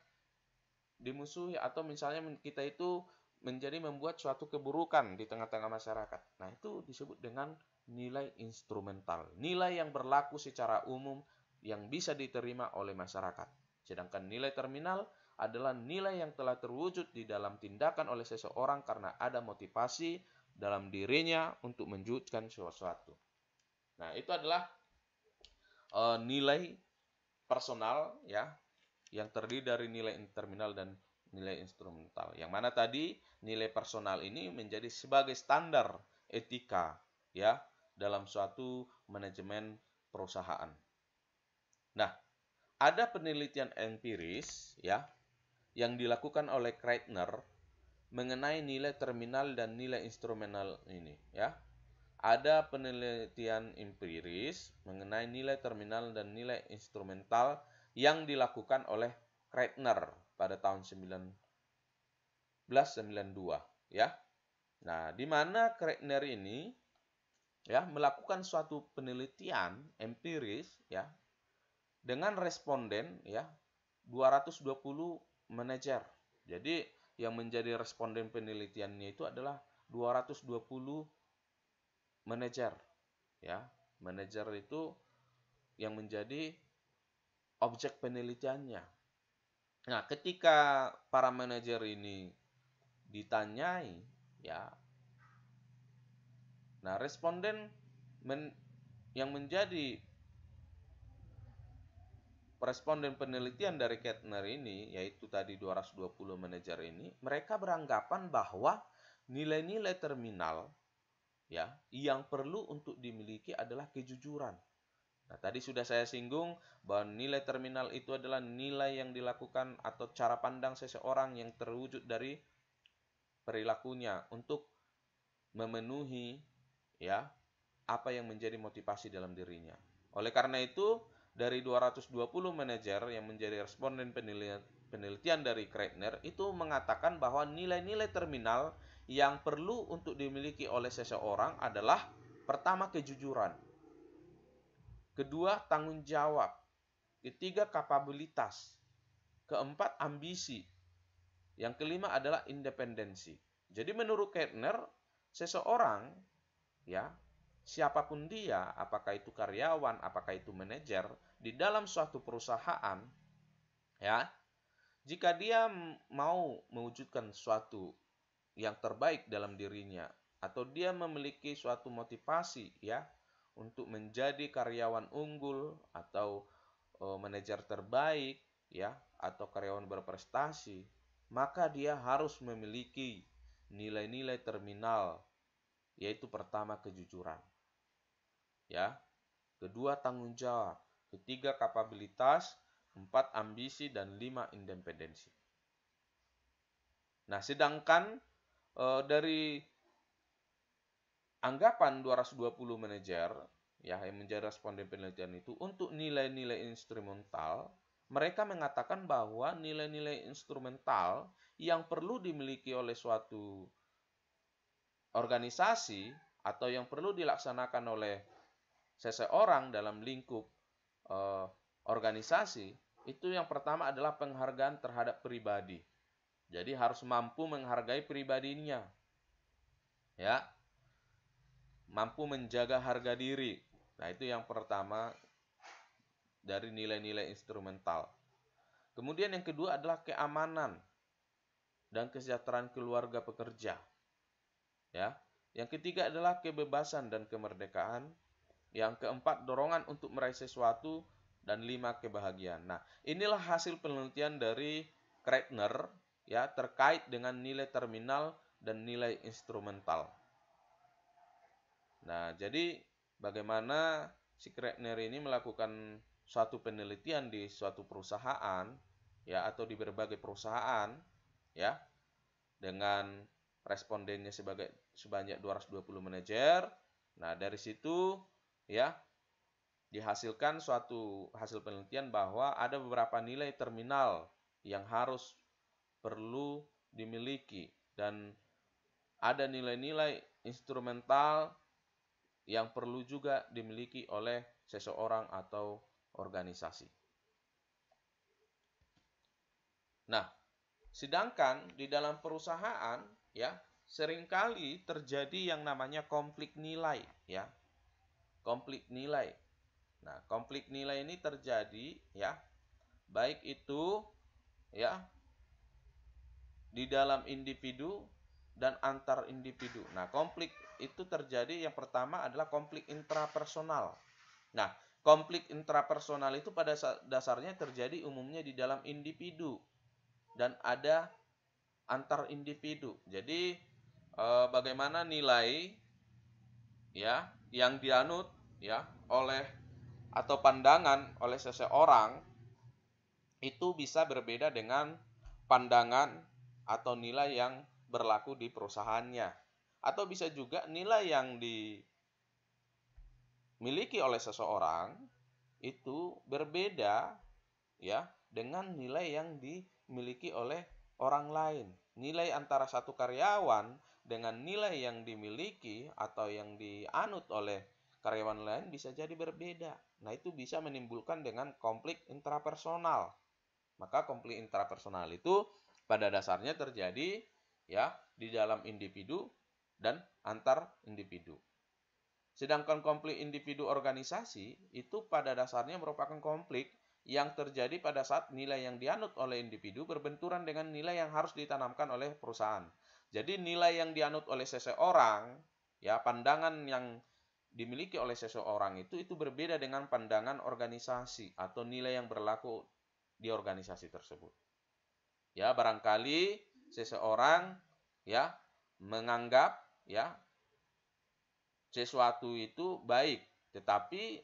dimusuhi, atau misalnya kita itu menjadi membuat suatu keburukan di tengah-tengah masyarakat. Nah, itu disebut dengan nilai instrumental, nilai yang berlaku secara umum yang bisa diterima oleh masyarakat. Sedangkan nilai terminal adalah nilai yang telah terwujud di dalam tindakan oleh seseorang karena ada motivasi dalam dirinya untuk menwujudkan sesuatu. Nah, itu adalah nilai personal, ya, yang terdiri dari nilai terminal dan nilai instrumental. Yang mana tadi nilai personal ini menjadi sebagai standar etika, ya, dalam suatu manajemen perusahaan. Nah, ada penelitian empiris, ya, yang dilakukan oleh Kreitner mengenai nilai terminal dan nilai instrumental ini, ya. Ada penelitian empiris mengenai nilai terminal dan nilai instrumental yang dilakukan oleh Kreitner pada tahun 1992, ya. Nah, di mana Kreitner ini, ya, melakukan suatu penelitian empiris, ya, dengan responden, ya, 220 manajer. Jadi yang menjadi responden penelitiannya itu adalah 220 manajer, ya. Manajer itu yang menjadi objek penelitiannya. Nah, ketika para manajer ini ditanyai, ya, nah, responden yang menjadi responden penelitian dari Kreitner ini, yaitu tadi 220 manajer ini, mereka beranggapan bahwa nilai-nilai terminal, ya, yang perlu untuk dimiliki adalah kejujuran. Nah, tadi sudah saya singgung bahwa nilai terminal itu adalah nilai yang dilakukan atau cara pandang seseorang yang terwujud dari perilakunya untuk memenuhi, ya, apa yang menjadi motivasi dalam dirinya. Oleh karena itu, dari 220 manajer yang menjadi responden penelitian dari Kreitner itu mengatakan bahwa nilai-nilai terminal yang perlu untuk dimiliki oleh seseorang adalah pertama, kejujuran. Kedua, tanggung jawab. Ketiga, kapabilitas. Keempat, ambisi. Yang kelima adalah independensi. Jadi menurut Kreitner, seseorang, ya, siapapun dia, apakah itu karyawan, apakah itu manajer, di dalam suatu perusahaan, ya, jika dia mau mewujudkan sesuatu yang terbaik dalam dirinya atau dia memiliki suatu motivasi ya untuk menjadi karyawan unggul atau manajer terbaik ya atau karyawan berprestasi, maka dia harus memiliki nilai-nilai terminal, yaitu pertama kejujuran ya, kedua tanggung jawab, ketiga kapabilitas, empat ambisi, dan lima independensi. Nah, sedangkan dari anggapan 220 manajer ya yang menjadi responden penelitian itu untuk nilai-nilai instrumental, mereka mengatakan bahwa nilai-nilai instrumental yang perlu dimiliki oleh suatu organisasi atau yang perlu dilaksanakan oleh seseorang dalam lingkup organisasi itu yang pertama adalah penghargaan terhadap pribadi. Jadi harus mampu menghargai pribadinya. Ya. Mampu menjaga harga diri. Nah, itu yang pertama dari nilai-nilai instrumental. Kemudian yang kedua adalah keamanan dan kesejahteraan keluarga pekerja. Ya. Yang ketiga adalah kebebasan dan kemerdekaan. Yang keempat, dorongan untuk meraih sesuatu, dan lima, kebahagiaan. Nah, inilah hasil penelitian dari Kreitner ya terkait dengan nilai terminal dan nilai instrumental. Nah, jadi bagaimana si Kreitner ini melakukan suatu penelitian di suatu perusahaan ya atau di berbagai perusahaan ya dengan respondennya sebanyak 220 manajer. Nah, dari situ ya dihasilkan suatu hasil penelitian bahwa ada beberapa nilai terminal yang perlu dimiliki dan ada nilai-nilai instrumental yang perlu juga dimiliki oleh seseorang atau organisasi. Nah, sedangkan di dalam perusahaan ya seringkali terjadi yang namanya konflik nilai ya. Konflik nilai. Nah, konflik nilai ini terjadi ya baik itu ya di dalam individu dan antar individu. Nah, konflik itu terjadi yang pertama adalah konflik intrapersonal. Nah, konflik intrapersonal itu pada dasarnya terjadi umumnya di dalam individu dan ada antar individu. Jadi bagaimana nilai ya yang dianut ya oleh atau pandangan oleh seseorang itu bisa berbeda dengan pandangan atau nilai yang berlaku di perusahaannya. Atau bisa juga nilai yang dimiliki oleh seseorang itu berbeda ya dengan nilai yang dimiliki oleh orang lain. Nilai antara satu karyawan dengan nilai yang dimiliki atau yang dianut oleh karyawan lain bisa jadi berbeda. Nah, itu bisa menimbulkan dengan konflik intrapersonal. Maka konflik intrapersonal itu pada dasarnya terjadi ya di dalam individu dan antar individu. Sedangkan konflik individu organisasi itu pada dasarnya merupakan konflik yang terjadi pada saat nilai yang dianut oleh individu berbenturan dengan nilai yang harus ditanamkan oleh perusahaan. Jadi nilai yang dianut oleh seseorang, ya pandangan yang dimiliki oleh seseorang itu berbeda dengan pandangan organisasi atau nilai yang berlaku di organisasi tersebut. Ya, barangkali seseorang ya menganggap ya sesuatu itu baik, tetapi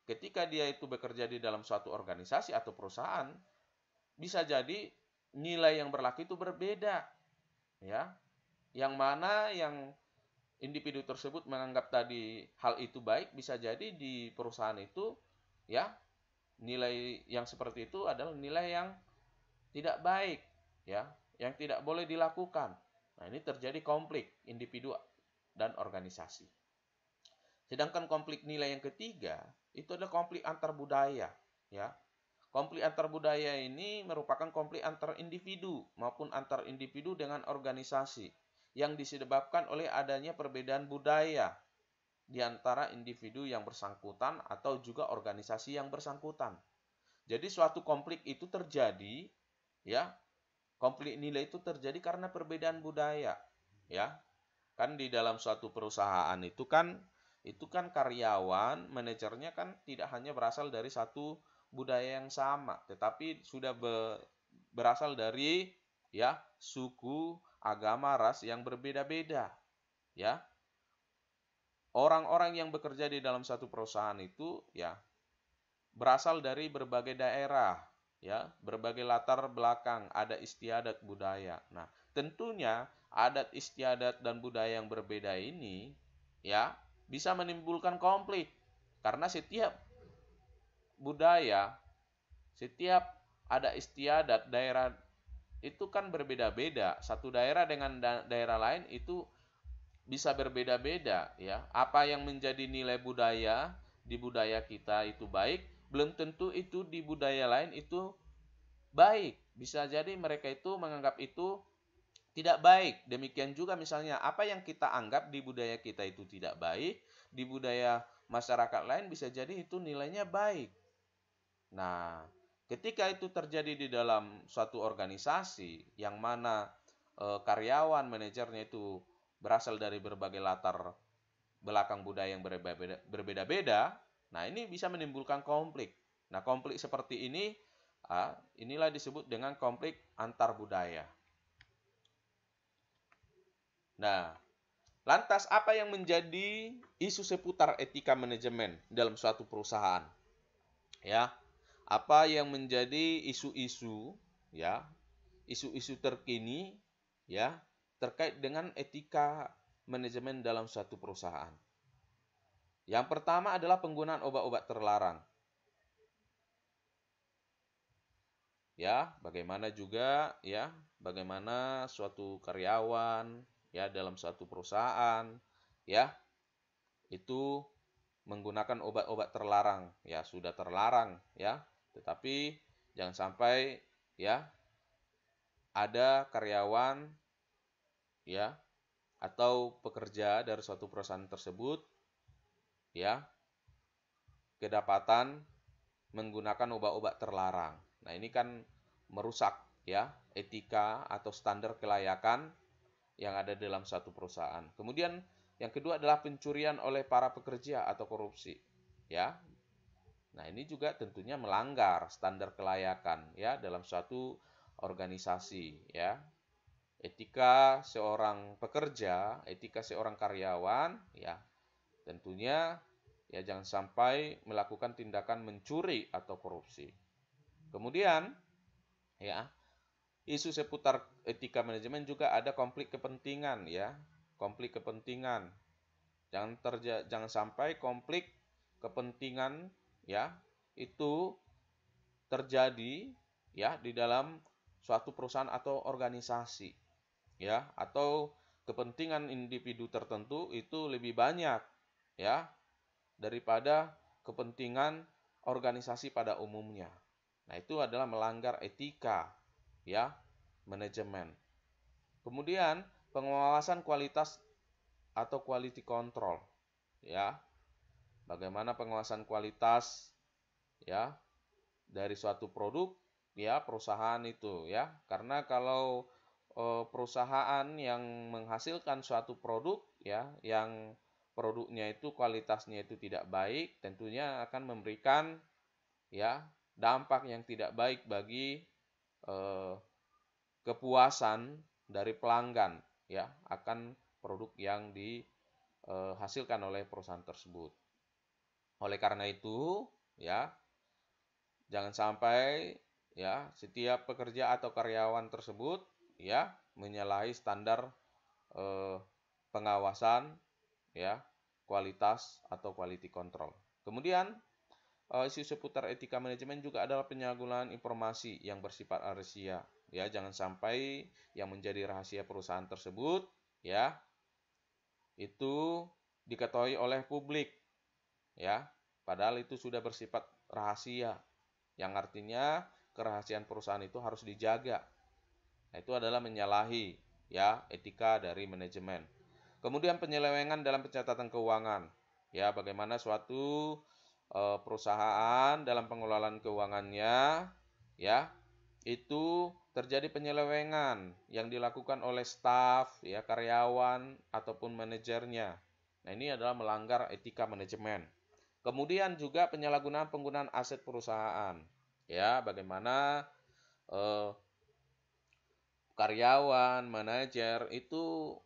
ketika dia itu bekerja di dalam suatu organisasi atau perusahaan, bisa jadi nilai yang berlaku itu berbeda. Ya. Yang mana yang individu tersebut menganggap tadi hal itu baik, bisa jadi di perusahaan itu ya nilai yang seperti itu adalah nilai yang tidak baik, ya, yang tidak boleh dilakukan. Nah, ini terjadi konflik individu dan organisasi. Sedangkan konflik nilai yang ketiga itu adalah konflik antar budaya, ya. Konflik antar budaya ini merupakan konflik antar individu maupun antar individu dengan organisasi yang disebabkan oleh adanya perbedaan budaya di antara individu yang bersangkutan atau juga organisasi yang bersangkutan. Jadi suatu konflik itu terjadi, ya, konflik nilai itu terjadi karena perbedaan budaya, ya. Kan di dalam suatu perusahaan itu kan karyawan, manajernya kan tidak hanya berasal dari satu budaya yang sama, tetapi sudah berasal dari ya suku, agama, ras yang berbeda-beda, ya. Orang-orang yang bekerja di dalam satu perusahaan itu ya berasal dari berbagai daerah, ya, berbagai latar belakang, ada istiadat budaya. Nah, tentunya adat istiadat dan budaya yang berbeda ini ya bisa menimbulkan konflik karena setiap budaya, setiap ada istiadat daerah itu kan berbeda-beda. Satu daerah dengan daerah lain itu bisa berbeda-beda ya. Apa yang menjadi nilai budaya di budaya kita itu baik, belum tentu itu di budaya lain itu baik. Bisa jadi mereka itu menganggap itu tidak baik. Demikian juga misalnya apa yang kita anggap di budaya kita itu tidak baik, di budaya masyarakat lain bisa jadi itu nilainya baik. Nah, ketika itu terjadi di dalam suatu organisasi yang mana karyawan, manajernya itu berasal dari berbagai latar belakang budaya yang berbeda-beda, nah ini bisa menimbulkan konflik. Nah, konflik seperti ini, inilah disebut dengan konflik antar budaya. Nah, lantas apa yang menjadi isu seputar etika manajemen dalam suatu perusahaan? Ya, apa yang menjadi isu-isu, ya, isu-isu terkini, ya, terkait dengan etika manajemen dalam suatu perusahaan? Yang pertama adalah penggunaan obat-obat terlarang. Ya, bagaimana juga ya, bagaimana suatu karyawan ya dalam suatu perusahaan ya itu menggunakan obat-obat terlarang. Ya, sudah terlarang ya, tetapi jangan sampai ya ada karyawan ya atau pekerja dari suatu perusahaan tersebut ya kedapatan menggunakan obat-obat terlarang. Nah, ini kan merusak ya etika atau standar kelayakan yang ada dalam satu perusahaan. Kemudian yang kedua adalah pencurian oleh para pekerja atau korupsi. Ya. Nah, ini juga tentunya melanggar standar kelayakan ya dalam suatu organisasi ya. Etika seorang pekerja, etika seorang karyawan ya tentunya ya jangan sampai melakukan tindakan mencuri atau korupsi. Kemudian ya, isu seputar etika manajemen juga ada konflik kepentingan ya. Konflik kepentingan. Jangan sampai konflik kepentingan ya itu terjadi ya di dalam suatu perusahaan atau organisasi ya atau kepentingan individu tertentu itu lebih banyak ya daripada kepentingan organisasi pada umumnya. Nah, itu adalah melanggar etika ya manajemen. Kemudian pengawasan kualitas atau quality control ya. Bagaimana pengawasan kualitas ya dari suatu produk ya perusahaan itu ya. Karena kalau perusahaan yang menghasilkan suatu produk ya yang produknya itu kualitasnya itu tidak baik, tentunya akan memberikan ya dampak yang tidak baik bagi kepuasan dari pelanggan ya akan produk yang dihasilkan oleh perusahaan tersebut. Oleh karena itu, ya jangan sampai ya setiap pekerja atau karyawan tersebut ya menyalahi standar pengawasan ya kualitas atau quality control. Kemudian isu seputar etika manajemen juga adalah penyalahgunaan informasi yang bersifat rahasia. Ya, jangan sampai yang menjadi rahasia perusahaan tersebut ya itu diketahui oleh publik ya. Padahal itu sudah bersifat rahasia. Yang artinya kerahasiaan perusahaan itu harus dijaga. Nah, itu adalah menyalahi ya etika dari manajemen. Kemudian penyelewengan dalam pencatatan keuangan. Ya, bagaimana suatu perusahaan dalam pengelolaan keuangannya ya itu terjadi penyelewengan yang dilakukan oleh staf, ya, karyawan ataupun manajernya. Nah, ini adalah melanggar etika manajemen. Kemudian juga penyalahgunaan penggunaan aset perusahaan. Ya, bagaimana karyawan, manajer itu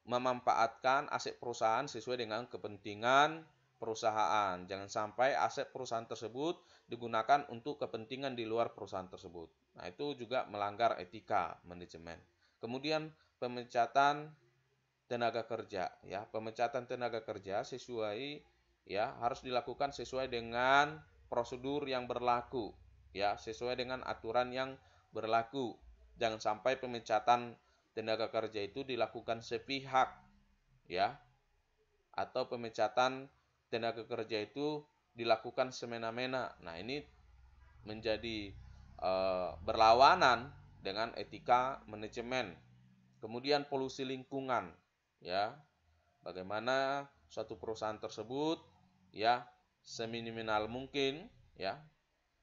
memanfaatkan aset perusahaan sesuai dengan kepentingan perusahaan. Jangan sampai aset perusahaan tersebut digunakan untuk kepentingan di luar perusahaan tersebut. Nah, itu juga melanggar etika manajemen. Kemudian pemecatan tenaga kerja, ya. Pemecatan tenaga kerja sesuai, ya, harus dilakukan sesuai dengan prosedur yang berlaku, ya, sesuai dengan aturan yang berlaku. Jangan sampai pemecatan tenaga kerja itu dilakukan sepihak, ya, atau pemecatan tenaga kerja itu dilakukan semena-mena. Nah, ini menjadi berlawanan dengan etika manajemen. Kemudian polusi lingkungan, ya. Bagaimana suatu perusahaan tersebut, ya, seminimal mungkin, ya,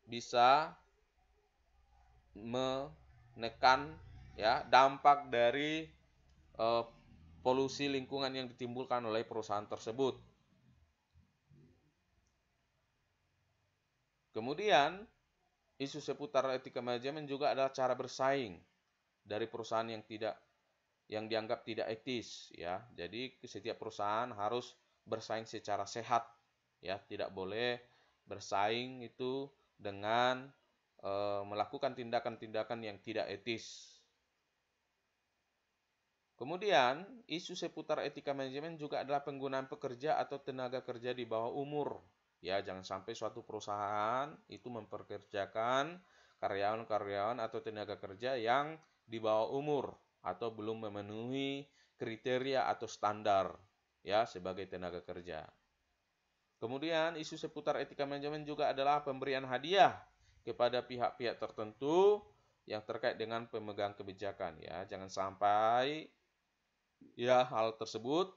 bisa menekan, ya, dampak dari polusi lingkungan yang ditimbulkan oleh perusahaan tersebut. Kemudian isu seputar etika manajemen juga adalah cara bersaing dari perusahaan yang dianggap tidak etis, ya. Jadi setiap perusahaan harus bersaing secara sehat, ya. Tidak boleh bersaing itu dengan melakukan tindakan-tindakan yang tidak etis. Kemudian, isu seputar etika manajemen juga adalah penggunaan pekerja atau tenaga kerja di bawah umur. Ya, jangan sampai suatu perusahaan itu memperkerjakan karyawan-karyawan atau tenaga kerja yang di bawah umur atau belum memenuhi kriteria atau standar, ya, sebagai tenaga kerja. Kemudian, isu seputar etika manajemen juga adalah pemberian hadiah kepada pihak-pihak tertentu yang terkait dengan pemegang kebijakan, ya. Jangan sampai, ya, hal tersebut,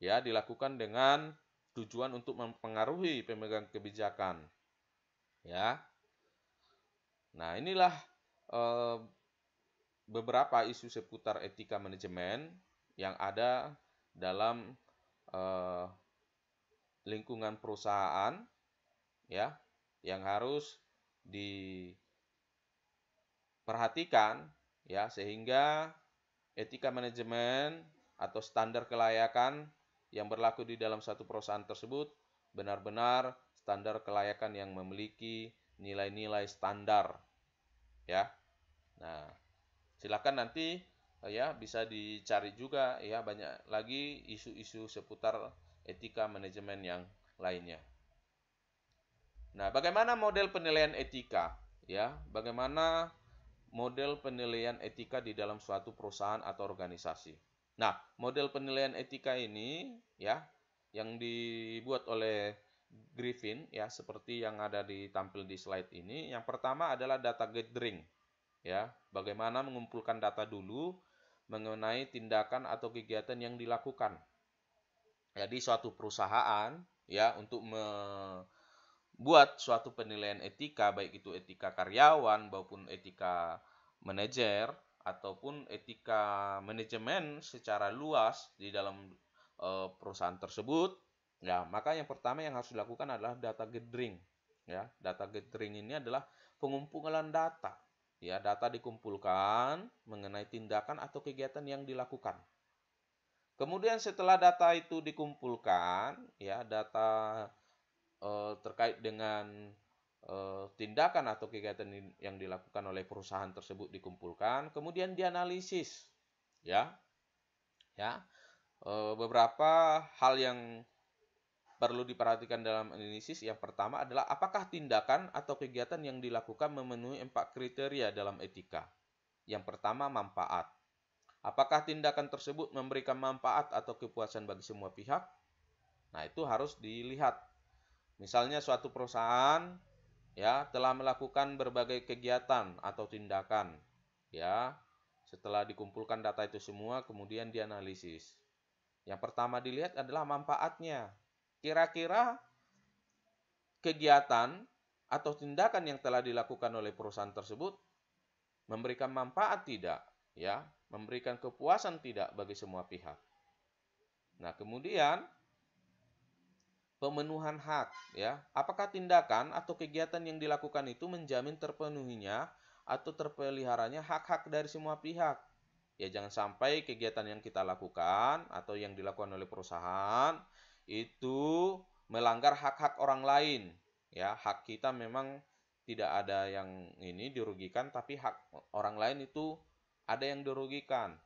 ya, dilakukan dengan tujuan untuk mempengaruhi pemegang kebijakan, ya. Nah, inilah beberapa isu seputar etika manajemen yang ada dalam lingkungan perusahaan, ya, yang harus diperhatikan, ya, sehingga etika manajemen atau standar kelayakan yang berlaku di dalam satu perusahaan tersebut benar-benar standar kelayakan yang memiliki nilai-nilai standar, ya. Nah, silakan nanti, ya, bisa dicari juga, ya, banyak lagi isu-isu seputar etika manajemen yang lainnya. Nah, bagaimana model penilaian etika, ya? Bagaimana model penilaian etika di dalam suatu perusahaan atau organisasi. Nah, model penilaian etika ini, ya, yang dibuat oleh Griffin, ya, seperti yang ada ditampil di slide ini. Yang pertama adalah data gathering, ya. Bagaimana mengumpulkan data dulu mengenai tindakan atau kegiatan yang dilakukan. Jadi suatu perusahaan, ya, untuk buat suatu penilaian etika, baik itu etika karyawan maupun etika manajer ataupun etika manajemen secara luas di dalam perusahaan tersebut, ya, maka yang pertama yang harus dilakukan adalah data gathering, ya. Data gathering ini adalah pengumpulan data, ya. Data dikumpulkan mengenai tindakan atau kegiatan yang dilakukan. Kemudian setelah data itu dikumpulkan, ya, data terkait dengan tindakan atau kegiatan yang dilakukan oleh perusahaan tersebut dikumpulkan, kemudian dianalisis, ya, ya. Beberapa hal yang perlu diperhatikan dalam analisis. Yang pertama adalah apakah tindakan atau kegiatan yang dilakukan memenuhi 4 kriteria dalam etika. Yang pertama, manfaat. Apakah tindakan tersebut memberikan manfaat atau kepuasan bagi semua pihak? Nah, itu harus dilihat. Misalnya suatu perusahaan, ya, telah melakukan berbagai kegiatan atau tindakan, ya. Setelah dikumpulkan data itu semua kemudian dianalisis. Yang pertama dilihat adalah manfaatnya. Kira-kira kegiatan atau tindakan yang telah dilakukan oleh perusahaan tersebut memberikan manfaat tidak, ya, memberikan kepuasan tidak bagi semua pihak. Nah, kemudian pemenuhan hak, ya. Apakah tindakan atau kegiatan yang dilakukan itu menjamin terpenuhinya atau terpeliharanya hak-hak dari semua pihak? Ya, jangan sampai kegiatan yang kita lakukan atau yang dilakukan oleh perusahaan itu melanggar hak-hak orang lain. Ya, hak kita memang tidak ada yang ini dirugikan, tapi hak orang lain itu ada yang dirugikan.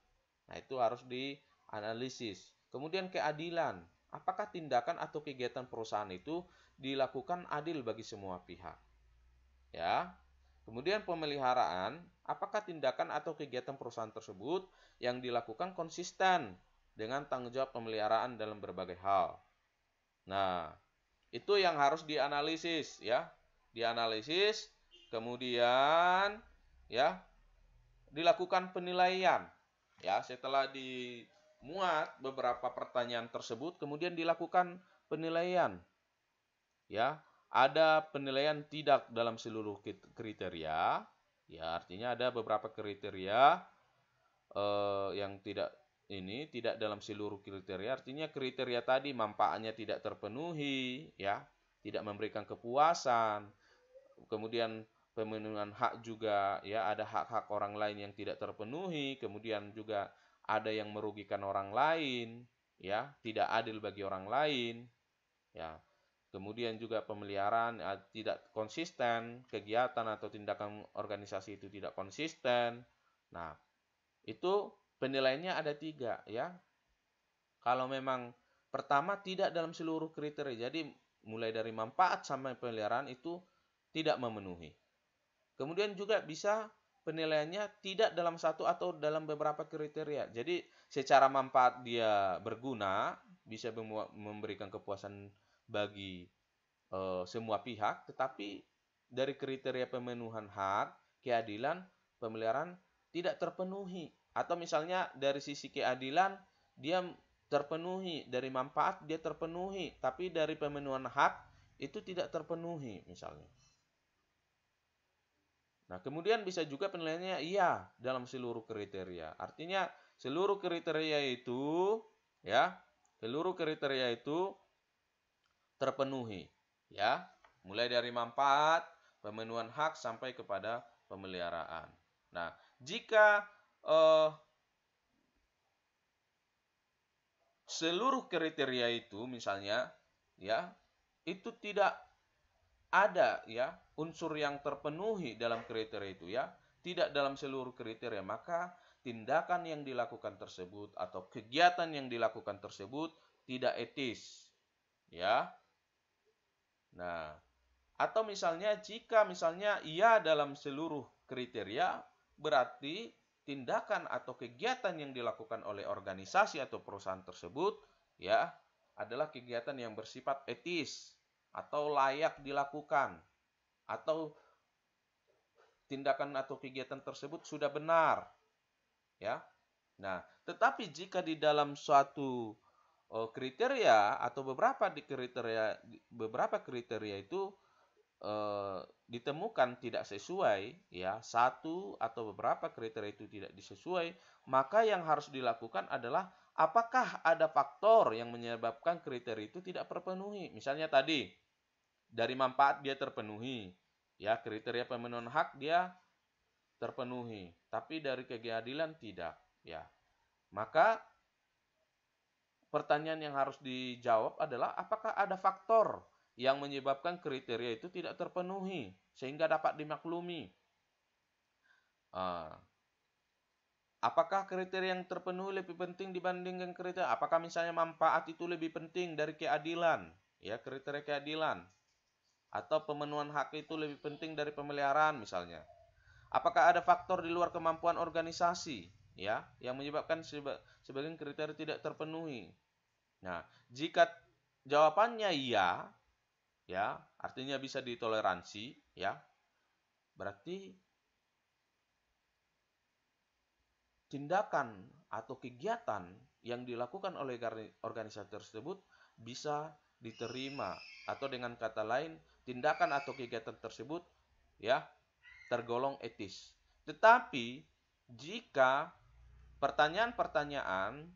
Nah, itu harus dianalisis. Kemudian keadilan. Apakah tindakan atau kegiatan perusahaan itu dilakukan adil bagi semua pihak? Ya. Kemudian pemeliharaan, apakah tindakan atau kegiatan perusahaan tersebut yang dilakukan konsisten dengan tanggung jawab pemeliharaan dalam berbagai hal. Nah, itu yang harus dianalisis, ya. Dianalisis, kemudian ya, dilakukan penilaian. Ya, setelah dimuat beberapa pertanyaan tersebut, kemudian dilakukan penilaian. Ya, ada penilaian tidak dalam seluruh kriteria. Ya, artinya ada beberapa kriteria yang tidak dalam seluruh kriteria. Artinya kriteria tadi manfaatnya tidak terpenuhi, ya, tidak memberikan kepuasan. Kemudian pemenuhan hak juga, ya, ada hak-hak orang lain yang tidak terpenuhi. Kemudian juga ada yang merugikan orang lain, ya, tidak adil bagi orang lain, ya. Kemudian juga pemeliharaan tidak konsisten, kegiatan atau tindakan organisasi itu tidak konsisten. Nah, itu penilaiannya ada 3, ya. Kalau memang pertama tidak dalam seluruh kriteria, jadi mulai dari manfaat sampai pemeliharaan itu tidak memenuhi. Kemudian juga bisa penilaiannya tidak dalam satu atau dalam beberapa kriteria. Jadi secara manfaat dia berguna, bisa memberikan kepuasan bagi semua pihak, tetapi dari kriteria pemenuhan hak, keadilan, pemeliharaan tidak terpenuhi. Atau misalnya dari sisi keadilan dia terpenuhi, dari manfaat dia terpenuhi, tapi dari pemenuhan hak itu tidak terpenuhi misalnya. Nah, kemudian bisa juga penilaiannya iya dalam seluruh kriteria. Artinya seluruh kriteria itu, ya, seluruh kriteria itu terpenuhi, ya. Mulai dari manfaat, pemenuhan hak sampai kepada pemeliharaan. Nah, jika seluruh kriteria itu misalnya, ya, itu tidak ada, ya, unsur yang terpenuhi dalam kriteria itu, ya, tidak dalam seluruh kriteria, maka tindakan yang dilakukan tersebut atau kegiatan yang dilakukan tersebut tidak etis, ya. Nah, atau misalnya jika misalnya ia dalam seluruh kriteria, berarti tindakan atau kegiatan yang dilakukan oleh organisasi atau perusahaan tersebut, ya, adalah kegiatan yang bersifat etis atau layak dilakukan, atau tindakan atau kegiatan tersebut sudah benar, ya. Nah, tetapi jika di dalam suatu kriteria atau beberapa kriteria itu ditemukan tidak sesuai, ya, satu atau beberapa kriteria itu tidak sesuai, maka yang harus dilakukan adalah apakah ada faktor yang menyebabkan kriteria itu tidak terpenuhi. Misalnya tadi dari manfaat dia terpenuhi, ya, kriteria pemenuhan hak dia terpenuhi, tapi dari keadilan tidak, ya. Maka pertanyaan yang harus dijawab adalah apakah ada faktor yang menyebabkan kriteria itu tidak terpenuhi sehingga dapat dimaklumi. Apakah kriteria yang terpenuhi lebih penting dibandingkan kriteria? Apakah misalnya manfaat itu lebih penting dari keadilan? Ya, kriteria keadilan. Atau pemenuhan hak itu lebih penting dari pemeliharaan misalnya. Apakah ada faktor di luar kemampuan organisasi, ya, yang menyebabkan sebagian kriteria tidak terpenuhi? Nah, jika jawabannya iya, ya, artinya bisa ditoleransi, ya, berarti tindakan atau kegiatan yang dilakukan oleh organisasi tersebut bisa diterima, atau dengan kata lain tindakan atau kegiatan tersebut, ya, tergolong etis. Tetapi jika pertanyaan-pertanyaan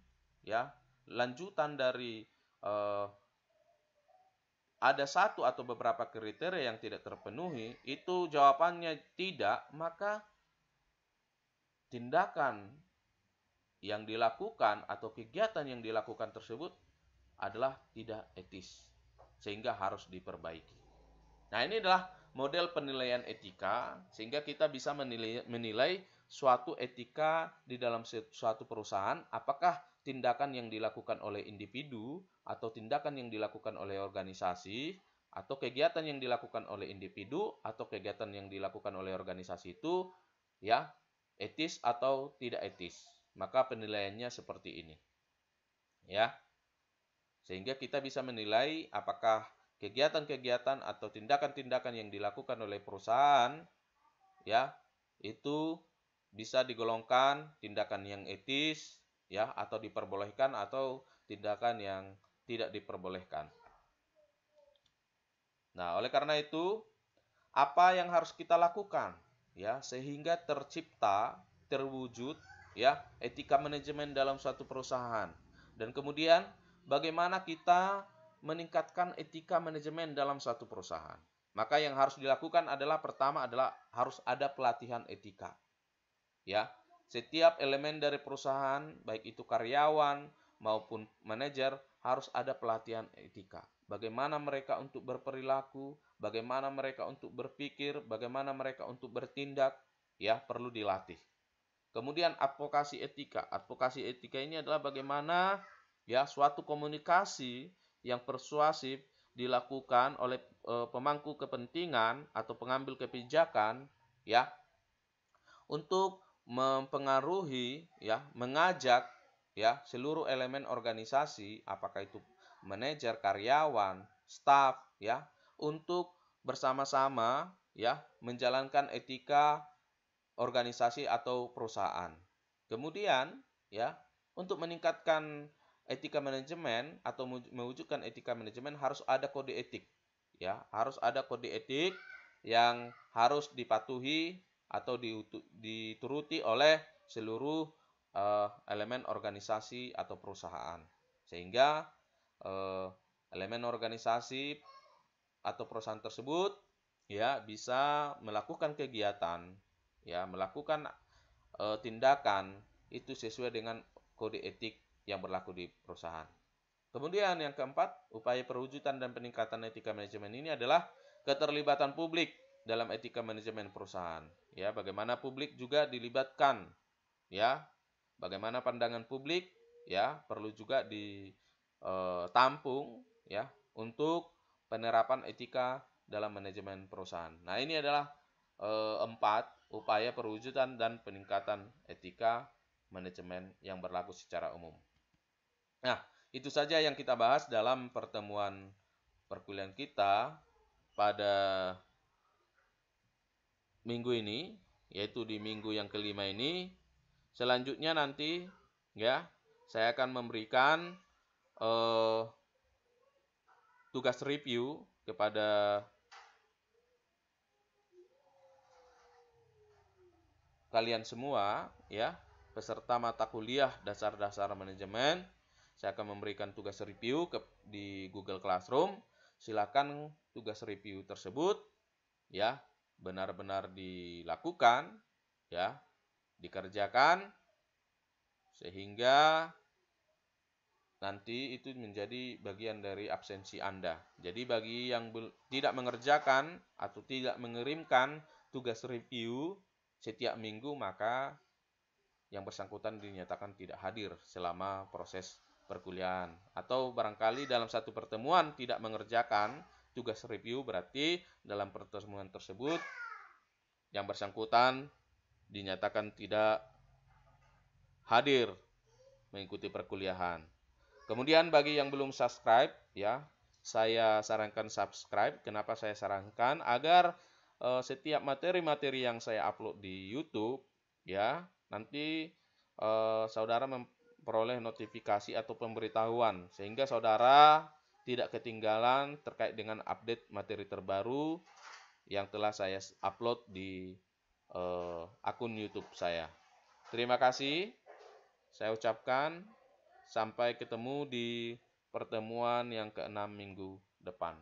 ya lanjutan dari ada satu atau beberapa kriteria yang tidak terpenuhi, itu jawabannya tidak, maka tindakan yang dilakukan atau kegiatan yang dilakukan tersebut adalah tidak etis, sehingga harus diperbaiki. Nah, ini adalah model penilaian etika, sehingga kita bisa menilai suatu etika di dalam suatu perusahaan, apakah tindakan yang dilakukan oleh individu, atau tindakan yang dilakukan oleh organisasi, atau kegiatan yang dilakukan oleh individu, atau kegiatan yang dilakukan oleh organisasi itu, ya, etis atau tidak etis. Maka penilaiannya seperti ini. Ya. Sehingga kita bisa menilai apakah kegiatan-kegiatan atau tindakan-tindakan yang dilakukan oleh perusahaan ya itu bisa digolongkan tindakan yang etis ya atau diperbolehkan atau tindakan yang tidak diperbolehkan. Nah, oleh karena itu apa yang harus kita lakukan ya sehingga terwujud ya etika manajemen dalam suatu perusahaan. Dan kemudian bagaimana kita meningkatkan etika manajemen dalam suatu perusahaan. Maka yang harus dilakukan adalah pertama adalah harus ada pelatihan etika. Ya, setiap elemen dari perusahaan baik itu karyawan maupun manajer harus ada pelatihan etika. Bagaimana mereka untuk berperilaku, bagaimana mereka untuk berpikir, bagaimana mereka untuk bertindak, ya perlu dilatih. Kemudian advokasi etika. Advokasi etika ini adalah bagaimana ya suatu komunikasi yang persuasif dilakukan oleh pemangku kepentingan atau pengambil kebijakan ya untuk mempengaruhi ya mengajak ya seluruh elemen organisasi apakah itu manajer, karyawan, staf ya untuk bersama-sama ya menjalankan etika organisasi atau perusahaan. Kemudian ya untuk meningkatkan etika manajemen atau mewujudkan etika manajemen harus ada kode etik ya, harus ada kode etik yang harus dipatuhi atau dituruti oleh seluruh elemen organisasi atau perusahaan. Sehingga elemen organisasi atau perusahaan tersebut ya bisa melakukan kegiatan ya melakukan tindakan itu sesuai dengan kode etik yang berlaku di perusahaan. Kemudian yang keempat, upaya perwujudan dan peningkatan etika manajemen ini adalah keterlibatan publik dalam etika manajemen perusahaan. Ya, bagaimana publik juga dilibatkan. Ya, bagaimana pandangan publik ya perlu juga ditampung ya untuk penerapan etika dalam manajemen perusahaan. Nah, ini adalah 4 upaya perwujudan dan peningkatan etika manajemen yang berlaku secara umum. Nah, itu saja yang kita bahas dalam pertemuan perkuliahan kita pada minggu ini, yaitu di minggu yang kelima ini. Selanjutnya nanti ya, saya akan memberikan tugas review kepada kalian semua ya, peserta mata kuliah dasar-dasar manajemen. Saya akan memberikan tugas review di Google Classroom. Silakan tugas review tersebut ya benar-benar dilakukan ya, dikerjakan sehingga nanti itu menjadi bagian dari absensi Anda. Jadi bagi yang tidak mengerjakan atau tidak mengirimkan tugas review setiap minggu, maka yang bersangkutan dinyatakan tidak hadir selama proses perkuliahan. Atau barangkali dalam satu pertemuan tidak mengerjakan tugas review, berarti dalam pertemuan tersebut yang bersangkutan dinyatakan tidak hadir mengikuti perkuliahan. Kemudian bagi yang belum subscribe ya, saya sarankan subscribe. Kenapa saya sarankan? Agar setiap materi-materi yang saya upload di YouTube ya, nanti saudara memperoleh notifikasi atau pemberitahuan sehingga saudara tidak ketinggalan terkait dengan update materi terbaru yang telah saya upload di akun YouTube saya. Terima kasih. Saya ucapkan sampai ketemu di pertemuan yang ke-6 minggu depan.